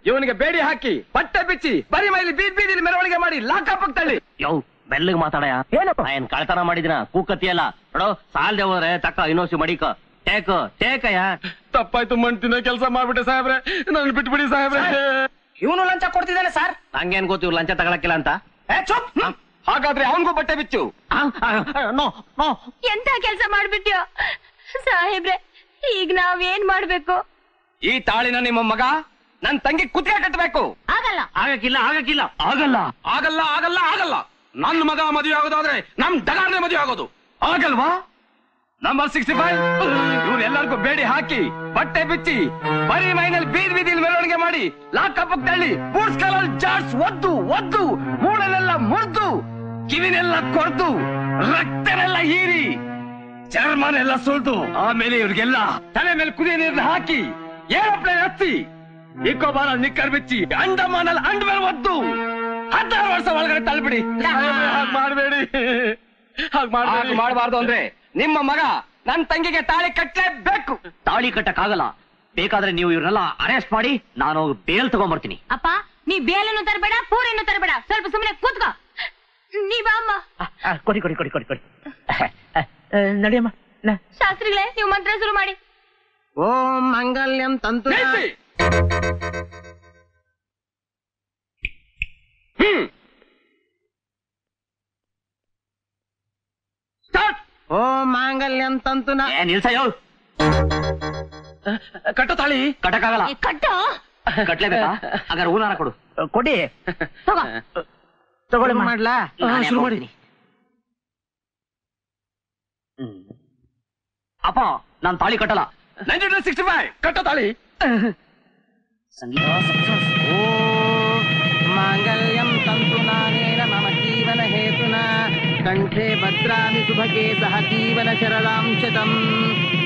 ಇವನಿಗೆ ಬೇಡಿ ಹಾಕಿ ಬಟ್ಟೆ ಬಿಚ್ಚಿ ಬರೀ ಮೈಲಿ ಬೀದಿಲಿ ಮೆರವಣಿಗೆ ಮಾಡಿ ಲಾಕಪ್ ತಳ್ಳಿ. ಯೋ ಬೆಲ್ಲಗ್ ಮಾತಾಡಯ. ಏನ್ ಕಳ್ತನ ಮಾಡಿದಿನ ಕೂಕತ್ತಿಯಲ್ಲ ನೋಡು. ಸಾಲ್ದೆ ಹೋದ್ರೆ ತಕ್ಕ ಇನ್ನೋಸಿ ಮಡಿಕ ಟೇಕಯ್ಯ. ತಪ್ಪಾಯ್ತು, ಮಣ್ತಿನ ಕೆಲಸ ಮಾಡ್ಬಿಟ್ಟೆ ಸಾಹೇಬ್ರೆ, ನನ್ ಬಿಟ್ಬಿಡಿ ಸಾಹೇಬ್ರೆ. ಇವನು ಲಂಚ ಕೊಡ್ತಿದ್ದಾನೆ ಸರ್. ಹಂಗೇನ್ ಗೊತ್ತು ಲಂಚ ತಗೊಳಕ್ಕಿಲ್ಲ ಅಂತ? ಹಾಗಾದ್ರೆ ಅವನ್ಗೂ ಬಟ್ಟೆ ಬಿಚ್ಚು. No no. ಎಂತ ಕೆಲಸ ಮಾಡ್ಬಿಟ್ಯೋ ಸಾಹೇಬ್ರೆ? ಈಗ ನಾವೇನ್ ಮಾಡ್ಬೇಕು? ಈ ತಾಳಿನ ನಿಮ್ಮ ಮಗ ನನ್ ತಂಗಿ ಕುತ್ತಿಗೆ ಕಟ್ಟಬೇಕು. ಆಗಲ್ಲ. ಆಗಕ್ಕಿಲ್ಲ ಆಗಕ್ಕಿಲ್ಲ ಆಗಲ್ಲ ಆಗಲ್ಲ ಆಗಲ್ಲ ಆಗಲ್ಲ. ನನ್ನ ಮಗ ಮದುವೆ ಆಗೋದಾದ್ರೆ ನಮ್ ಡಗಾರ್ನೆ ಮದುವೆ ಆಗೋದು. ಆಗಲ್ವಾ? ನಂಬರ್ 65 ಇವ್ರೆಲ್ಲರಿಗೂ ಬೇಡಿ ಹಾಕಿ ಬಟ್ಟೆ ಬಿಚ್ಚಿ ಬರೀ ಮೈನಲ್ಲಿ ಬೀದಿಲಿ ಮೆರವಣಿಗೆ ಮಾಡಿ ಲಾಕಪ್ ತಳ್ಳಿ ಬೂಟ್ಸ್ ಕಾಲಲ್ಲಿ ಜಾಡ್ಸ್ ಒದ್ದು ಮೂಳೆಲ್ಲ ಮುರಿದು ಕಿವಿನೆಲ್ಲ ಕೊರ್ದು ರಕ್ತನೆಲ್ಲ ಹೀರಿ ಚರ್ಮನೆಲ್ಲ ಸುಳ್ದು ಆಮೇಲೆ ಇವ್ರಿಗೆಲ್ಲ ತಲೆ ಮೇಲೆ ಕುದಿಯ ನೀರನ್ನ ಹಾಕಿ ಏರೋಪ್ಲೇನ್ ಹತ್ತಿ ಇಕೋಬಾರ ನಿಕ್ಕರ್ ಬಿಚ್ಚಿ ಅಂಡಮಾನಲ್ಲಿ ಅಂಡಮೇಲೆ ಒದ್ದು 16 ವರ್ಷ ಒಳಗಡೆ ತಳ್ಬಿಡಿ. ಮಾಡಬೇಡಿ, ಹಾಗೆ ಮಾಡಬಾರ್ದು ಅಂದ್ರೆ ನಿಮ್ಮ ಮಗ ನನ್ ತಂಗಿಗೆ ತಾಳಿ ಕಟ್ಟಲೇಬೇಕು. ತಾಳಿ ಕಟ್ಟಕ್ಕಾಗಲ್ಲ. ಬೇಕಾದ್ರೆ ನೀವು ಇವ್ರನ್ನೆಲ್ಲ ಅರೆಸ್ಟ್ ಮಾಡಿ ನಾನು ಬೇಲ್ ತಗೊಂಡ್ಬರ್ತೀನಿ. ಅಪ್ಪ ನೀ ಬೇಲನ್ನು ತರಬೇಡ, ಪೂರಿಯನ್ನು ತರಬೇಡ, ಸ್ವಲ್ಪ ಸುಮ್ಮನೆ ಕೂತ್ಕೋ. ನೀ ಬಾ ಅಮ್ಮ. ಕೊಡಿ ನಡಿಯಮ್ಮ. ಶಾಸ್ತ್ರಿಗಳೇ ನೀವು ಮಂತ್ರ ಶುರು ಮಾಡಿ. ಓಂ ಮಂಗಲ್ಯಂ ತಂತು. ಓಂ ಮಾಂಗಲ್ಯಂ ತಂತುನ. ನಿಲ್ಸಯ್ಯೋ, ಕಟ್ಟೋ ತಾಳಿ ಕಟ್ಟಕ್ಕಾಗಲ್ಲ. ಕಟ್ಟೋ. ಕಟ್ಲೇಬೇಕಾ? ಹಾಗಾದ್ರೆ ಹೂನಾರ ಕೊಡು. ಕೊಡಿ. ತಗೋ. ತಗೊಳ್ಳಿ ಮಾಡ್ಲಾ? ನಾನೇ ಶುರು ಮಾಡಿ. ಮಾಡ್ತೀನಿ. ಅಪ್ಪ ನಾನ್ ತಾಳಿ ಕಟ್ಟಲ್ಲ. 1965 ಕಟ್ಟೋ ತಾಳಿ. ಸಂಗೀತ ಮಾಂಗಲ್ಯಂ ತಂತುನಾನೇನ ಮಮ ಜೀವನ ಹೇತುನ ಕಂಠೆ ಭದ್ರಾಮಿ ಶುಭಗೆ ಸಹ ಜೀವನ ಶರದಾಂ ಶತಂ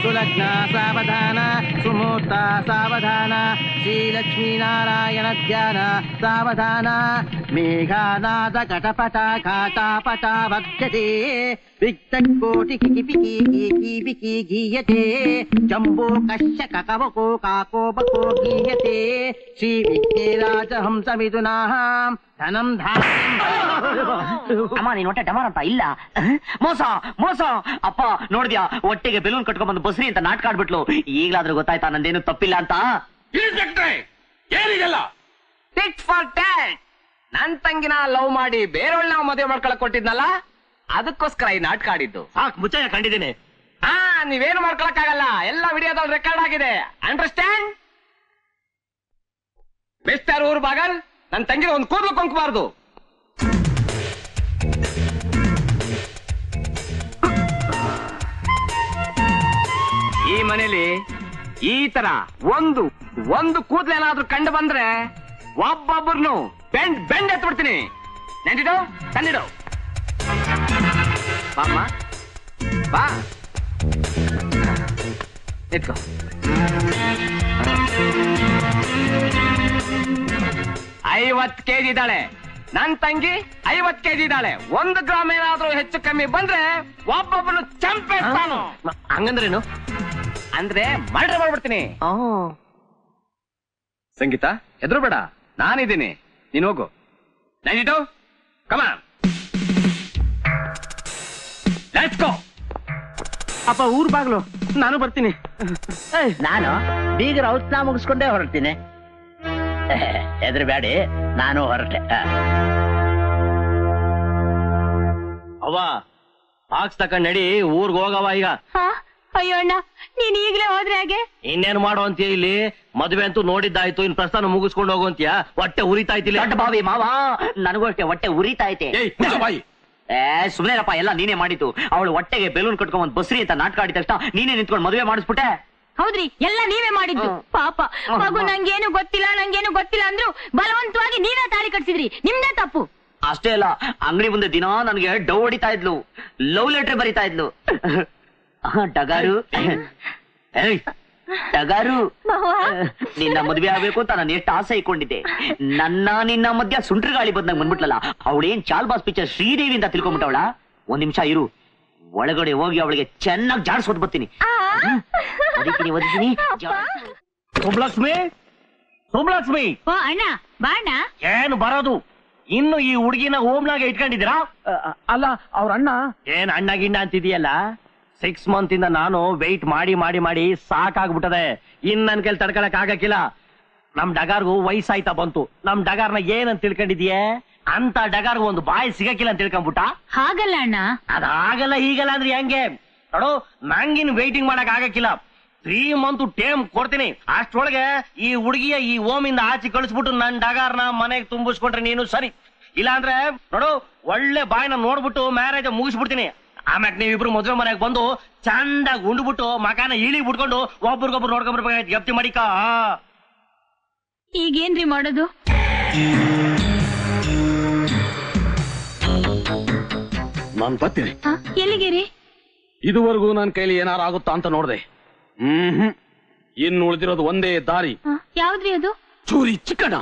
ಸುಲಗ್ನ ಸಾವಧಾನ ಸುಮೂರ್ತ ಸಾವಧಾನ ಶ್ರೀಲಕ್ಷ್ಮೀನಾರಾಯಣ ಧ್ಯಾನ ಸಾವಧಾನ ಮೇಘಾನಾದ ಕಟಪಟ ಕಾಟಾಪಟ ವಕ್ಷ್ಯತೆ ವಿಕ್ತಕೋಟಿ ಕಿಕಿಪಿಕಿ ಕೀಪಿಕಿ ಗೀಯತೆ ಜಂಬೋ ಕಶ್ಯ ಕಕವಕೋ ಕಾಕೋ ಬಕೋ ಗೀಯತೆ ಶ್ರೀ ವಿಘ್ನೇರಾಜ ಹಂಸ ಮಿಥುನಾಂ ಧನಂ ಅಮ್ಮ ನೀನ್ ಹೊಟ್ಟೆ ಡಮಾರ್ ಅಂತ ಇಲ್ಲ. ಮೋಸ ಮೋಸ. ಅಪ್ಪ ನೋಡ್ದ್ಯಾ ಹೊಟ್ಟೆಗೆ ಬೆಲೂನ್ ಕಟ್ಕೊಂಡ್ ಬಂದು ಬಸ್ರಿ ಅಂತ ನಾಟಕ ಆಡ್ಬಿಟ್ಲು. ಈಗ್ಲಾದ್ರೂ ಗೊತ್ತಾಯ್ತಾ ನಂದೇನು ತಪ್ಪಿಲ್ಲ ಅಂತ. ಏನಿದೆಲ್ಲ ಟಿಟ್ ಫಾರ್ ಟ್ಯಾಟ್. ನನ್ ತಂಗಿನ ಲವ್ ಮಾಡಿ ಬೇರೆಯವ್ಳನ್ನ ಮದುವೆ ಮಾಡ್ಕೊಳಕ್ ಕೊಟ್ಟಿದ್ನಲ್ಲ, ಅದಕ್ಕೋಸ್ಕರ ಈ ನಾಟಕ ಆಡಿದ್ದು. ಸಾಕ್ ಮುಚ್ಚಯ್ಯ, ಕಂಡಿದ್ದೀನಿ. ನೀವೇನು ಮಾಡ್ಕೊಳಕ್ ಆಗಲ್ಲ, ಎಲ್ಲ ವಿಡಿಯೋದಲ್ಲಿ ರೆಕಾರ್ಡ್ ಆಗಿದೆ. ಅಂಡರ್ಸ್ಟ್ಯಾಂಡ್ ಮಿಸ್ಟರ್ ಊರ್ ಬಾಗಲ್, ನನ್ ತಂಗಿನ ಒಂದು ಕೂದಲು ಕೊಂಕಬಾರ್ದು. ಈ ಮನೇಲಿ ಈ ತರ ಒಂದು ಕೂದಲೇನಾದ್ರೂ ಕಂಡು ಬಂದ್ರೆ ಒಬ್ಬೊಬ್ಬರನ್ನು ಬೆಂಡ್ ಎತ್ಬಿಡ್ತೀನಿ. ನೆಂದಿಡು ತಂದಿಡು. ಬಾಮ್ಮ ಬಾ ಎತ್ಕೋ. 50 kg ಇದ್ದಾಳೆ ನನ್ ತಂಗಿ, 50 kg ಇದ್ದಾಳೆ. 1 ಗ್ರಾಮ್ ಏನಾದ್ರೂ ಹೆಚ್ಚು ಕಮ್ಮಿ ಬಂದ್ರೆ ಒಬ್ಬೊಬ್ಬನು ಚಂಪೇಸ್ತಾನು. ಹಂಗಂದ್ರೇನು? ಅಂದ್ರೆ ಮರ್ಡರ್ ಮಾಡ್ಬಿಡ್ತೀನಿ. ಸಂಗೀತ ಎದ್ರು ಬೇಡ, ನಾನಿದ್ದೀನಿ, ನೀನ್ ಹೋಗು. ನೈನಿಟು ಕಮಾನ್ ಲೆಟ್ಸ್ ಗೋ. ಅಪ್ಪ ಊರ್ ಬಾಗ್ಲು, ನಾನು ಬರ್ತೀನಿ. ನಾನು ಬೀಗರ ಔಷಧ ಮುಗಿಸ್ಕೊಂಡೇ ಹೊರಡ್ತೀನಿ. ಹೆದರ್ಬೇಡಿ, ನಾನು ಹೊರಟೆ. ಅವ್ವ ಬಾಕ್ಸ್ ತಕೊಂಡ್ ನಡಿ, ಊರ್ಗ್ ಹೋಗವ ಈಗ. ಅಯ್ಯೋ ಅಣ್ಣ, ನೀನ್ ಈಗ್ಲೇ ಹೋದ್ರೆ ಹಾಗೆ? ಇನ್ನೇನ್ ಮಾಡೋ ಅಂತೀಯ ಇಲ್ಲಿ? ಮದ್ವೆ ಅಂತೂ ನೋಡಿದ್ದಾಯ್ತು, ಇನ್ ಪ್ರಸ್ಥಾನ ಮುಗಿಸ್ಕೊಂಡು ಹೋಗು ಅಂತೀಯ? ಹೊಟ್ಟೆ ಉರಿತಾಯ್ತಿಲ್ಲ. ದೊಡ್ಡ ಬಾವಿ ಮಾವ, ನನಗೂ ಅಷ್ಟೇ ಹೊಟ್ಟೆ ಉರಿತಾ ಐತೆ. ಸುಮ್ನೆರಪ್ಪ, ಎಲ್ಲ ನೀನೇ ಮಾಡಿದ್ದು. ಅವಳು ಹೊಟ್ಟೆಗೆ ಬೆಲೂನ್ ಕಟ್ಕೊಂಡ್ ಬಸ್ರಿ ಅಂತ ನಾಟಕ ಆಡಿದ ತಕ್ಷಣ ನೀನೇ ನಿಂತ್ಕೊಂಡು ಮದುವೆ ಮಾಡಿಸ್ಬಿಟ್ಟೆ. ಹೌದ್ರಿ, ಎಲ್ಲ ನೀವೇ ಮಾಡಿದ್ದು. ಪಾಪ ಮಗು ನಂಗೇನು ಗೊತ್ತಿಲ್ಲ ಅಂದ್ರು ಬಲವಂತವಾಗಿ ನೀವೇ ತಾಳಿ ಕಟ್ಸಿದ್ರಿ. ನಿಮ್ದೇ ತಪ್ಪು. ಅಷ್ಟೇ ಅಲ್ಲ, ಅಂಗಡಿ ಮುಂದೆ ದಿನ ನನಗೆ ಡೌ ಹೊಡಿತಾ ಇದ್ಲು, ಲವ್ ಲೆಟರ್ ಬರಿತಾ ಇದ್ಲು. ಟಗಾರು ಟಗಾರು, ನಿನ್ನ ಮದ್ವೆ ಆಗ್ಬೇಕು ಅಂತ ನಾನು ಎಷ್ಟು ಆಸೆ ಇಟ್ಕೊಂಡಿದ್ದೆ. ನಿನ್ನ ಮಧ್ಯ ಸುಂಟ್ರ ಗಾಳಿ ಬಂದಂಗ್ ಬಂದ್ಬಿಟ್ಲಲ್ಲ. ಅವಳೇನ್ ಚಾಲ್ಬಾಸ್ ಪಿಕ್ಚರ್ ಶ್ರೀದೇವಿ ಅಂತ ತಿಳ್ಕೊಂಡ್ಬಿಟ್ಟವಳ. ಒಂದ್ ನಿಮಿಷ ಇರು, ಒಳಗಡೆ ಹೋಗಿ ಅವಳಿಗೆ ಚೆನ್ನಾಗಿ ಜಾಡ್ಸೋದ್ ಬರ್ತೀನಿ. ಒದಿತೀನಿ. ಸುಬ್ಲಕ್ಷ್ಮಿ, ಸುಬ್ಲಕ್ಷ್ಮಿ. ಓ ಅಣ್ಣ, ಬಾಣ. ಏನು ಬರೋದು? ಇನ್ನು ಈ ಹುಡುಗಿನ ಹೋಮ್ನಾಗೆ ಇಟ್ಕೊಂಡಿದ್ದೀರಾ? ಅಲ್ಲ, ಅವ್ರ ಅಣ್ಣ ಏನ್ ಅಣ್ಣ ಗಿಣ್ಣ ಅಂತಿದೀಯಲ್ಲ? 6 ಮಂತ್ ಇಂದ ನಾನು ವೆಯ್ಟ್ ಮಾಡಿ ಸಾಕಾಗ್ಬಿಟ್ಟದೆ. ಇನ್ ನನ್ ಕೈಲಿ ತಡ್ಕೊಳಕ್ ಆಗಕ್ಕಿಲ್ಲ. ನಮ್ ಡಗಾರ್ಗೂ ವಯಸ್ಸಾಯ್ತಾ ಬಂತು. ನಮ್ ಡಗಾರ್ನ ಏನಂತ ತಿಳ್ಕೊಂಡಿದ್ಯೆ? ಅಂತ ಡಗಾರ್ಗೂ ಒಂದು ಬಾಯಿ ಸಿಗಕ್ಕಿಲ್ಲ ಅಂತ ತಿಳ್ಕೊಂಡ್ಬಿಟ್ಟ. ಹಾಗಲ್ಲ ಅಣ್ಣ. ಅದಾಗಲ್ಲ ಹೀಗಲ್ಲ ಅಂದ್ರೆ ಹೆಂಗೆ ನೋಡು, ನಂಗಿನ್ ವೇಟಿಂಗ್ ಮಾಡಕ್ ಆಗಕ್ಕಿಲ್ಲ. 3 ಮಂತ್ ಟೇಮ್ ಕೊಡ್ತೀನಿ. ಅಷ್ಟ್ರೊಳಗೆ ಈ ಹುಡುಗಿಯ ಈ ಓಮಿಂದ ಆಚೆ ಕಳಿಸ್ಬಿಟ್ಟು ನನ್ ಡಗಾರ್ನ ಮನೆಗೆ ತುಂಬಿಸ್ಕೊಂಡ್ರೆ ನೀನು ಸರಿ. ಇಲ್ಲ ಅಂದ್ರೆ ನೋಡು, ಒಳ್ಳೆ ಬಾಯಿನ ನೋಡ್ಬಿಟ್ಟು ಮ್ಯಾರೇಜ್ ಮುಗಿಸ್ಬಿಡ್ತೀನಿ. ಆಮ್ಯಾಗ ನೀವಿಬ್ರು ಮದುವೆ ಮನೆಗೆ ಬಂದು ಚಂದಾಗಿ ಉಂಡ್ಬಿಟ್ಟು ಮಕಾನ ಇಳಿ ಬಿಟ್ಕೊಂಡು ಒಬ್ರಿಗೊಬ್ರು ನೋಡ್ಕೊಂಡ್ಬರ್ಬೇಕಾಯ್ತು. ಜಪ್ತಿ ಮಾಡಿಕ. ಈಗೇನ್ರಿ ಮಾಡೋದು? ನಾನ್ ಬರ್ತೀನಿ. ಎಲ್ಲಿಗೆ ರೀ? ಇದುವರೆಗೂ ನನ್ ಕೈಲಿ ಏನಾರ ಆಗುತ್ತಾ ಅಂತ ನೋಡ್ದೆ. ಇನ್ನು ಉಳಿದಿರೋದು ಒಂದೇ ದಾರಿ. ಯಾವ್ದ್ರಿ ಅದು? ಚೂರಿ ಚಿಕ್ಕಣ.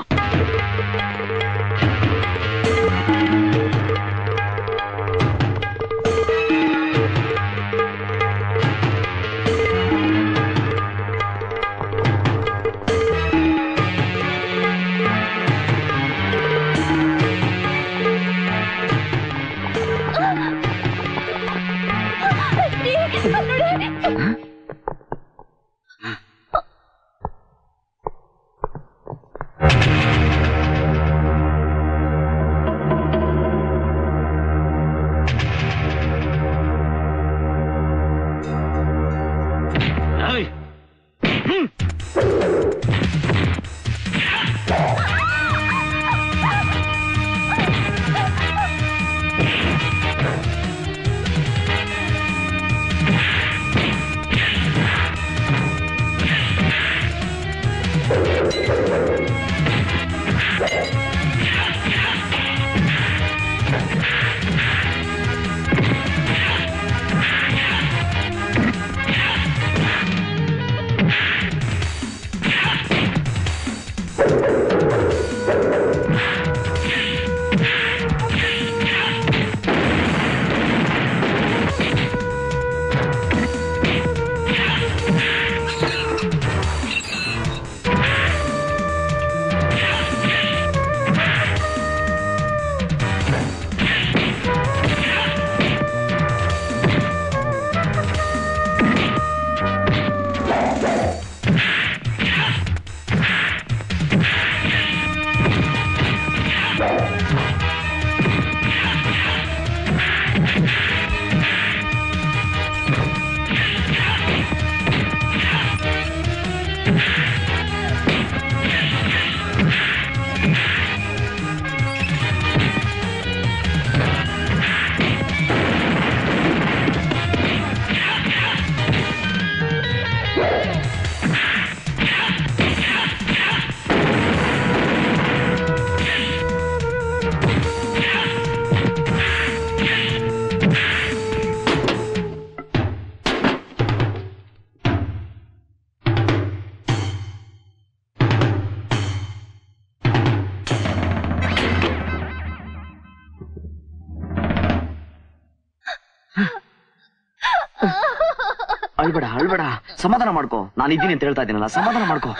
ಅಳ್ಬೇಡ ಅಳ್ಬೇಡ, ಸಮಾಧಾನ ಮಾಡ್ಕೋ. ನಾನು ಇದ್ದೀನಿ ಅಂತ ಹೇಳ್ತಾ ಇದ್ದೀನಲ್ಲ, ಸಮಾಧಾನ ಮಾಡ್ಕೋ.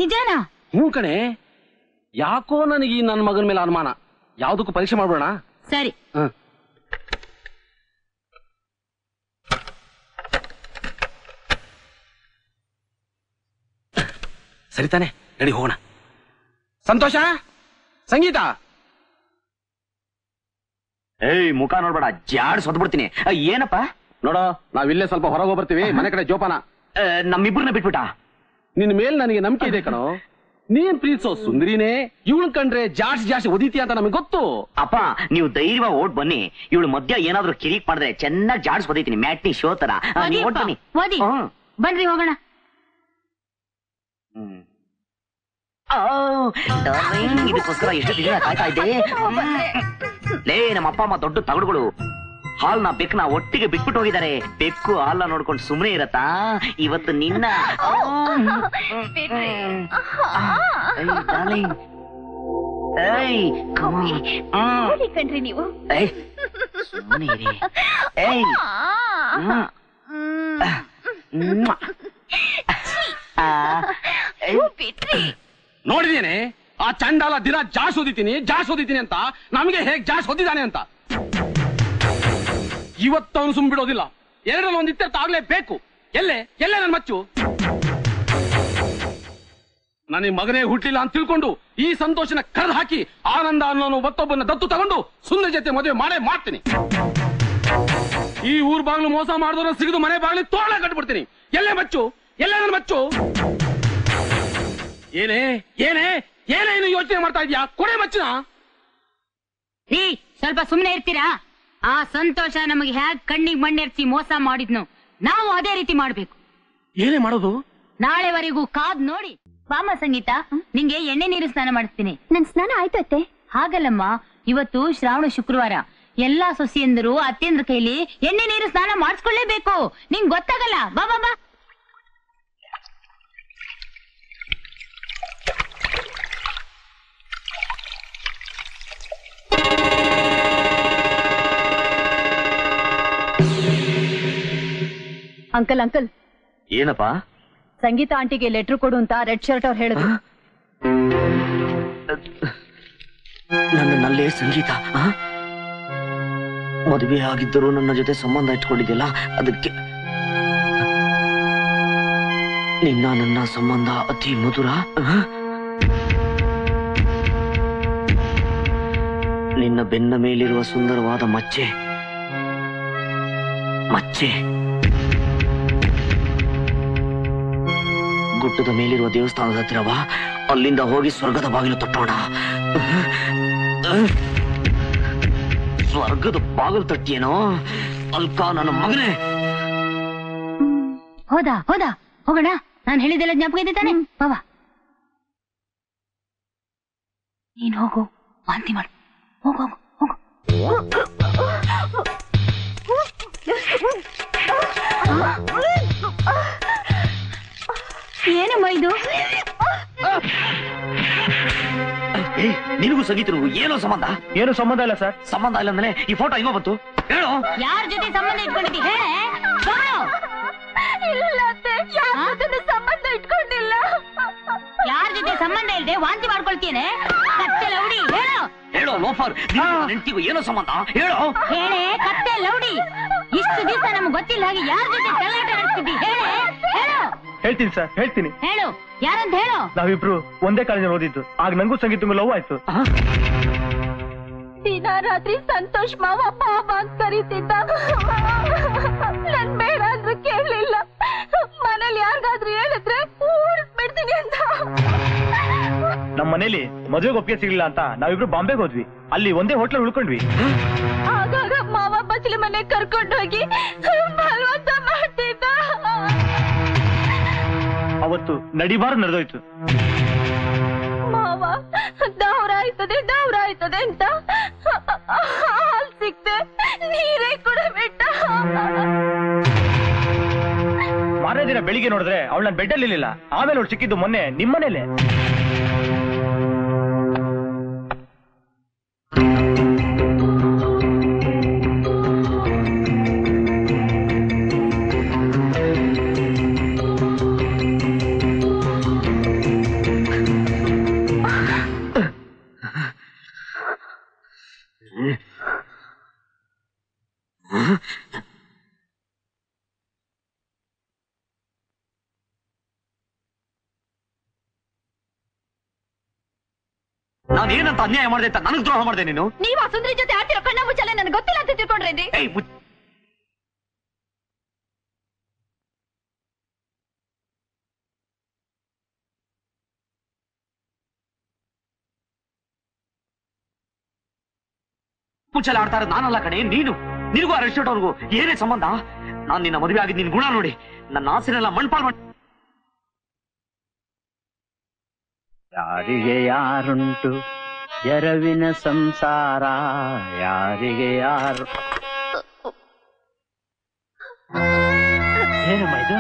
ನಿಜಾನಾ? ಹ್ಞೂ ಕಣೆ, ಯಾಕೋ ನನಗೆ ಈ ನನ್ನ ಮಗನ ಮೇಲೆ ಅನುಮಾನ. ಯಾವ್ದಕ್ಕೂ ಪರೀಕ್ಷೆ ಮಾಡ್ಬೋಣ. ಸರಿ. ಸರಿ ತಾನೆ, ನಡಿ ಹೋಗೋಣ. ಸಂತೋಷ, ಸಂಗೀತ. ಏಯ್, ಮುಖ ನೋಡ್ಬೇಡ, ಜಾಡ್ ಸೊದ್ಬಿಡ್ತೀನಿ. ಏನಪ್ಪ? ನೋಡೋ, ನಾವಿಲ್ಲೇ ಸ್ವಲ್ಪ ಹೊರಗೆ ಬರ್ತೀವಿ, ಮನೆ ಕಡೆ ಜೋಪಾನ. ನಮ್ಮಿಬ್ಬರನ್ನ ಬಿಟ್ಬಿಟ್ಟ? ನಿನ್ ಮೇಲೆ ನನಗೆ ನಂಬಿಕೆ ಇದೆ ಕಣೋ. ನೀನ್ ಪ್ರೀತಿಸೋ ಸುಂದರಿನೇ ಇವಳು ಕಂಡ್ರೆ ಜಾಸ್ತಿ ಒದಿತೀಯ ಅಂತ ನಮಗೆ ಗೊತ್ತು. ಅಪ್ಪ, ನೀವು ಧೈರ್ಯವಾಗಿ ಓಡ್ ಬನ್ನಿ. ಇವಳು ಮಧ್ಯ ಏನಾದ್ರೂ ಕಿರಿಕ್ ಮಾಡಿದ್ರೆ ಚೆನ್ನಾಗಿ ಜಾಡ್ಸ್ ಒದಿತೀನಿ, ಮ್ಯಾಟ್ನಿ ಶೋ ತರ. ಓಡ್ ಬನ್ನಿ. ಬನ್ರಿ ಹೋಗೋಣ. ಇದಕ್ಕೋಸ್ಕರ ಎಷ್ಟು ದಿನ ಕಾಯ್ತಾ ಇದ್ದೆ. ಲೇ, ನಮ್ಮ ಅಪ್ಪ ಅಮ್ಮ ದೊಡ್ಡ ತಗಡುಗಳು. ಹಾಲ್ನ ಬೆಕ್ಕನ ಒಟ್ಟಿಗೆ ಬಿಟ್ಬಿಟ್ಟು ಹೋಗಿದ್ದಾರೆ. ಬೆಕ್ಕು ಹಾಲ್ನ ನೋಡ್ಕೊಂಡು ಸುಮ್ಮನೆ ಇರತ್ತಾ? ಇವತ್ತು ನಿನ್ನ ಕಣ್ರಿ ನೀವು. ಸುಮ್ಮನೆ ಇರಿ. ನೋಡಿದೇನೆ ಆ ಚಂಡಾಲ ದಿನ ಜಾಸ್ ಓದಿತೀನಿ ಅಂತ ನಮಗೆ ಹೇಗ್ ಜಾಸ್ ಓದಿದ್ದಾನೆ ಅಂತ. ಇವತ್ತವನು ಸುಮ್ ಬಿಡೋದಿಲ್ಲ. ಎರಡರಲ್ಲಿ ಒಂದು ಇತ್ಯರ್ಥ ಆಗ್ಲೇಬೇಕು. ಎಲ್ಲೇ ನನ್ನ ಮಚ್ಚು? ನನಗೆ ಮಗನೇ ಹುಟ್ಟಿಲ್ಲ ಅಂತ ತಿಳ್ಕೊಂಡು ಈ ಸಂತೋಷನ ಕರೆದು ಹಾಕಿ ಆನಂದ ಅನ್ನೋನು ಮತ್ತೊಬ್ಬನ ದತ್ತು ತಗೊಂಡು ಸುಂದರ ಜೊತೆ ಮದುವೆ ಮಾಡೇ ಮಾಡ್ತೀನಿ. ಈ ಊರ್ ಬಾಗ್ಲು ಮೋಸ ಮಾಡಿದವ್ರನ್ನ ಸಿಗದು ಮನೆ ಬಾಗ್ಲಿ ತೋಳ ಕಟ್ಬಿಡ್ತೀನಿ. ಎಲ್ಲೇ ಮಚ್ಚು? ನನ್ನ ಮಚ್ಚು? ಏನೇ ಇನ್ನು ಯೋಚನೆ ಮಾಡ್ತಾ ಇದೀಯಾ? ಕೊಡೆ ಮಚ್ಚನ. ಸ್ವಲ್ಪ ಸುಮ್ಮನೆ ಇರ್ತೀರಾ? ಆ ಸಂತೋಷ ನಮಗೆ ಹ್ಯಾಗ್ ಕಣ್ಣಿಗೆ ಮಣ್ಣೆರ್ಸಿ ಮೋಸ ಮಾಡಿದ್ನು, ನಾವು ಅದೇ ರೀತಿ ಮಾಡ್ಬೇಕು. ಏನೇ ಮಾಡೋದು? ನಾಳೆವರೆಗೂ ಕಾದ್ ನೋಡಿ. ಬಾಮ ಸಂಗೀತ, ನಿಂಗೆ ಎಣ್ಣೆ ನೀರು ಸ್ನಾನ ಮಾಡಿಸ್ತೀನಿ. ನನ್ ಸ್ನಾನ ಆಯ್ತು ಅತ್ತೆ. ಹಾಗಲ್ಲಮ್ಮ, ಇವತ್ತು ಶ್ರಾವಣ ಶುಕ್ರವಾರ. ಎಲ್ಲಾ ಸೊಸೆಯಂದರು ಅತ್ತೆಂದ್ರ ಕೈಲಿ ಎಣ್ಣೆ ನೀರು ಸ್ನಾನ ಮಾಡಿಸ್ಕೊಳ್ಳೇಬೇಕು. ನಿಂಗ್ ಗೊತ್ತಾಗಲ್ಲ. ಬಾ ಬಾ ಬಾ. ಅಂಕಲ್ ಏನಪ್ಪಾ? ಸಂಗೀತ ಆಂಟಿಗೆ ಲೆಟರ್ ಕೊಡು ಅಂತ ರೆಡ್ ಶರ್ಟ್ ಅವ್ರು ಹೇಳಿದ್ರು. ನನ್ನಲ್ಲೇ ಸಂಗೀತ ಮದುವೆ ಆಗಿದ್ದರೂ ನನ್ನ ಜೊತೆ ಸಂಬಂಧ ಇಟ್ಕೊಂಡಿದ್ಯಲ್ಲ, ಅದಕ್ಕೆ ನನ್ನ ಸಂಬಂಧ ಅತಿ ಮಧುರ. ನಿನ್ನ ಬೆನ್ನ ಮೇಲಿರುವ ಸುಂದರವಾದ ಮಚ್ಚೆ ಗುಡ್ಡದ ಮೇಲಿರುವ ದೇವಸ್ಥಾನದ ಹತ್ತಿರವಾ? ಅಲ್ಲಿಂದ ಹೋಗಿ ಸ್ವರ್ಗದ ಬಾಗಿಲು ತಟ್ಟೋಣ. ಸ್ವರ್ಗದ ಬಾಗಿಲು ತಟ್ಟಿಯೇನೋ ಅಲ್ಕ ನನ್ನ ಮಗನೇ. ಹೋದ ಹೋಗೋಣ. ನಾನು ಹೇಳಿದೆಲ್ಲ ಜ್ಞಾಪಕ ಇದೆ ತಾನೆ? ಬಾಬಾ, ನೀನ್ ಹೋಗು, ವಾಂತಿ ಮಾಡು. ಹೋಗು. ಏನಮ್ಮ ಇದು? ನಿನಗೂ ಸಂಗೀತನಿಗೂ ಏನೋ ಸಂಬಂಧ? ಏನು ಸಂಬಂಧ ಇಲ್ಲ ಸರ್. ಸಂಬಂಧ ಇಲ್ಲ ಅಂದ್ರೆ ಈ ಫೋಟೋ ಹಿಂಗೋ ಬಂತು? ಹೇಳು. ಯಾರ ಜೊತೆ ಸಂಬಂಧ ಇಟ್ಕೊಂಡಿದ್ದಿ? ಹೇಳ. ಸಂಬಂಧ ಇಟ್ಕೊಂಡಿಲ್ಲ. ಯಾರ ಜೊತೆ ಸಂಬಂಧ ಇಲ್ಲದೆ ವಾಂತಿ ಮಾಡ್ಕೊಳ್ತೀನಿ? ಕತ್ತೆ ಲೌಡಿ, ಹೇಳು ಲೋಫರ್. ಹೆಂಡತಿಗೂ ಏನೋ ಸಂಬಂಧ? ಹೇಳು. ಹೇಳೆ ಕತ್ತೆ ಲೌಡಿ. ಇಷ್ಟು ದಿವಸ ನಮ್ಗೆ ಗೊತ್ತಿಲ್ಲ ಹಾಗೆ ಯಾರ ಜೊತೆ ಗಲಾಟ ನಡೆಸ್ತಿದ್ದಿ? ಹೇಳು. ಹೇಳ್ತೀನಿ ಸರ್, ಹೇಳ್ತೀನಿ. ಹೇಳು, ಯಾರಂತ ಹೇಳು. ನಾವಿಬ್ರು ಒಂದೇ ಕಾಲೇಜಲ್ಲಿ ಓದಿದ್ದು. ಆಗ ನಂಗೂ ಸಂಗೀತಂಗೂ ಲವ್ ಆಯ್ತು. ದಿನ ರಾತ್ರಿ ಸಂತೋಷ್ ಮಾವ ಪಾಪ ಅಂತ ಕರೀತಿದ್ದ. ನನ್ ಬೇಡ ಅಂದ್ರೂ ಕೇಳಲಿಲ್ಲ. ಮನೇಲಿ ಯಾರಿಗಾದ್ರೂ ಹೇಳಿದ್ರೆ ಬಿಡ್ತೀನಿ ಅಂತ. ನಮ್ಮ ಮನೇಲಿ ಮದುವೆಗೆ ಒಪ್ಪಿಗೆ ಸಿಗ್ಲಿಲ್ಲ ಅಂತ ನಾವಿಬ್ರು ಬಾಂಬೆಗೆ ಹೋದ್ವಿ. ಅಲ್ಲಿ ಒಂದೇ ಹೋಟ್ಲಲ್ಲಿ ಉಳ್ಕೊಂಡ್ವಿ. ಆಗಾಗ ಮಾವ ಬಚ್ಚಲ ಮನೆ ಕರ್ಕೊಂಡೋಗಿ ಬಲವಂತ ಮಾಡ್ತಿದ್ದ. ಅವತ್ತು ನಡಿಬಾರ ನಡೆದೋಯ್ತು. ಮಾವ ದೌರ ಆಯ್ತದೆ ಅಂತ ಹಾಲ್ ಸಿಕ್ತೆ ನೀರೇ ಕೂಡ ಬಿಟ್ಟ. ಮಾರನೇ ದಿನ ಬೆಳಿಗ್ಗೆ ನೋಡಿದ್ರೆ ಅವಳು ನನ್ನ ಬೆಡ್ ಅಲ್ಲಿ ಇರ್ಲಿಲ್ಲ. ಆಮೇಲೆ ಅವಳು ಸಿಕ್ಕಿದ್ದು ಮೊನ್ನೆ ನಿಮ್ಮನೇಲೆ. ನಾನೇನಂತ ಅನ್ಯಾಯ ಮಾಡಿದೆ ಅಂತ ನನಗ್ ದ್ರೋಹ ಮಾಡಿದೆ ನೀನು. ನೀವು ಆ ಸುಂದರಿ ಜೊತೆ ಆಡ್ತಿರೋ ಕಣ್ಣ ಮುಚ್ಚಲ್ಲ ನನಗೆ ಗೊತ್ತಿಲ್ಲ ಅಂತ ತಿಳ್ಕೊಂಡ್ರೇನ್ರಿ? ಮುಚ್ಚಲ ಆಡ್ತಾ ಇರೋದು ನಾನಲ್ಲ ಕಣೆ, ನೀನು. ನಿನಗೂ ಆ ರೆಸ್ಟೋರೆಂಟ್ ಅವ್ರಿಗೂ ಏನೇ ಸಂಬಂಧ? ನಾನ್ ನಿನ್ನ ಮದುವೆ ಆಗಿದ್ದು ನಿನ್ ಗುಣ ನೋಡಿ ನನ್ನ ಆಸೆನೆಲ್ಲ ಮಣ್ಪಾಲ್ ಮಾಡಿ. ಯಾರಿಗೆ ಯಾರುಂಟು ಎರವಿನ ಸಂಸಾರ, ಯಾರಿಗೆ ಯಾರು. ಏನಮ್ಮ ಇದು?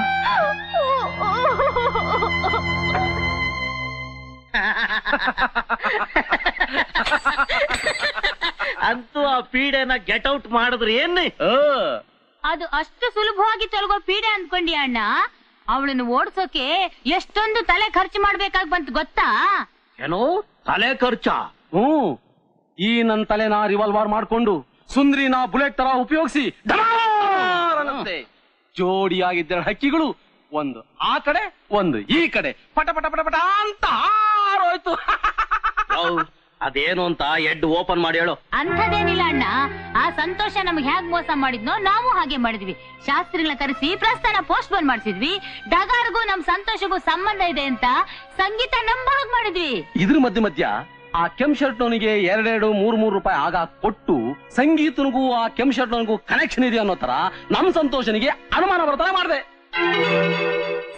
ಅಂತೂ ಆ ಪೀಡೆನ ಗೆಟ್ ಔಟ್ ಮಾಡಿದ್ರಿ ಏನ್ರಿ? ಅದು ಅಷ್ಟು ಸುಲಭವಾಗಿ ತೊಲಗೋ ಪೀಡೆ ಅನ್ಕೊಂಡಿ ಅಣ್ಣ. ಅವಳನ್ನು ಓಡಿಸೋಕೆ ಎಷ್ಟೊಂದು ತಲೆ ಖರ್ಚು ಮಾಡ್ಬೇಕಾಗ್ ಬಂತು ಗೊತ್ತಾ? ಏನೋ ತಲೆ ಖರ್ಚಾ? ಈ ನನ್ ತಲೆನ ರಿವಾಲ್ವರ್ ಮಾಡ್ಕೊಂಡು ಸುಂದ್ರಿನ ಬುಲೆಟ್ ತರ ಉಪಯೋಗಿಸಿ ಜೋಡಿಯಾಗಿದ್ದ ಹಕ್ಕಿಗಳು ಒಂದು ಆ ಕಡೆ ಒಂದು ಈ ಕಡೆ ಪಟ ಪಟ ಪಟ ಪಟ ಅಂತ ಹಾರೋಯ್ತು. ಅದೇನು ಅಂತ ಎಡ್ ಓಪನ್ ಮಾಡಿ ಹೇಳು. ಅಂಥದ್ದೇನಿಲ್ಲ ಅಣ್ಣ, ಆ ಸಂತೋಷ ನಮ್ಗೆ ಹೇಗ್ ಮೋಸ ಮಾಡಿದ್ನೋ ನಾವು ಹಾಗೆ ಮಾಡಿದ್ವಿ. ಶಾಸ್ತ್ರಿಗಳನ್ನ ಕರೆಸಿ ಪ್ರಸ್ಥಾನ ಪೋಸ್ಟ್ ಪೋನ್ ಮಾಡಿಸಿದ್ವಿ. ಡಗಾರ್ಗೂ ನಮ್ ಸಂತೋಷಗೂ ಸಂಬಂಧ ಇದೆ ಅಂತ ಸಂಗೀತ ನಂಬ ಹಾಗೆ ಮಾಡಿದ್ವಿ. ಇದ್ರ ಮಧ್ಯ ಆ ಕೆಂಪ್ ಶರ್ಟ್ ನವನಿಗೆ 2-3 ರೂಪಾಯಿ ಆಗ ಕೊಟ್ಟು ಸಂಗೀತನಿಗೂ ಆ ಕೆಂಪ್ ಶರ್ಟ್ ನವನಿಗೂ ಕನೆಕ್ಷನ್ ಇದೆ ಅನ್ನೋ ತರ ನಮ್ ಸಂತೋಷನಿಗೆ ಅನುಮಾನ ಬರ್ತಾನೆ ಮಾಡಿದೆ.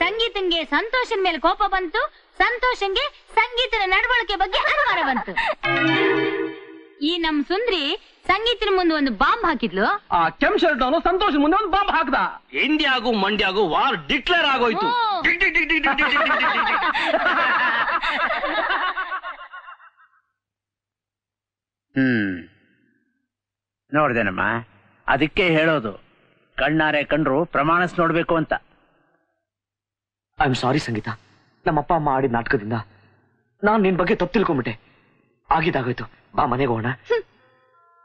ಸಂಗೀತನ್ಗೆ ಸಂತೋಷನ್ ಮೇಲೆ ಕೋಪ ಬಂತು, ಸಂತೋಷನ್ಗೆ ಸಂಗೀತನ ನಡವಳಿಕೆ ಬಗ್ಗೆ ಅನುಮಾನ ಬಂತು. ಈ ನಮ್ ಸುಂದ್ರಿ ಸಂಗೀತನ ಮುಂದೆ ಒಂದು ಬಾಂಬ್ ಹಾಕಿದ್ಲು. ಆ ಕೆಂಪ್ ಶರ್ಟ್ ಅವನು ಸಂತೋಷ್ ಮುಂದೆ ಒಂದು ಬಾಂಬ್ ಹಾಕ್ದ. ಇಂಡಿಯಾಗೂ ಮಂಡ್ಯಾಗೂ ವಾರ್ ಡಿಕ್ಲೇರ್ ಆಗೋಯ್ತು. ನೋಡ್ದೇನಮ್ಮ, ಅದಕ್ಕೆ ಹೇಳೋದು ಕಣ್ಣಾರೆ ಕಂಡ್ರು ಪ್ರಮಾಣಿಸ್ ನೋಡ್ಬೇಕು ಅಂತ. ಐ ಆಮ್ ಸಾರಿ ಸಂಗೀತ, ನಮ್ಮಪ್ಪ ಅಮ್ಮ ಆಡಿದ ನಾಟಕದಿಂದ ನಾನ್ ನಿನ್ ಬಗ್ಗೆ ತಪ್ಪು ತಿಳ್ಕೊಂಡ್ಬಿಟ್ಟೆ. ಆಗಿದ್ದಾಗೋಯ್ತು, ಬಾ ಮನೆಗೆ ಹೋಗೋಣ.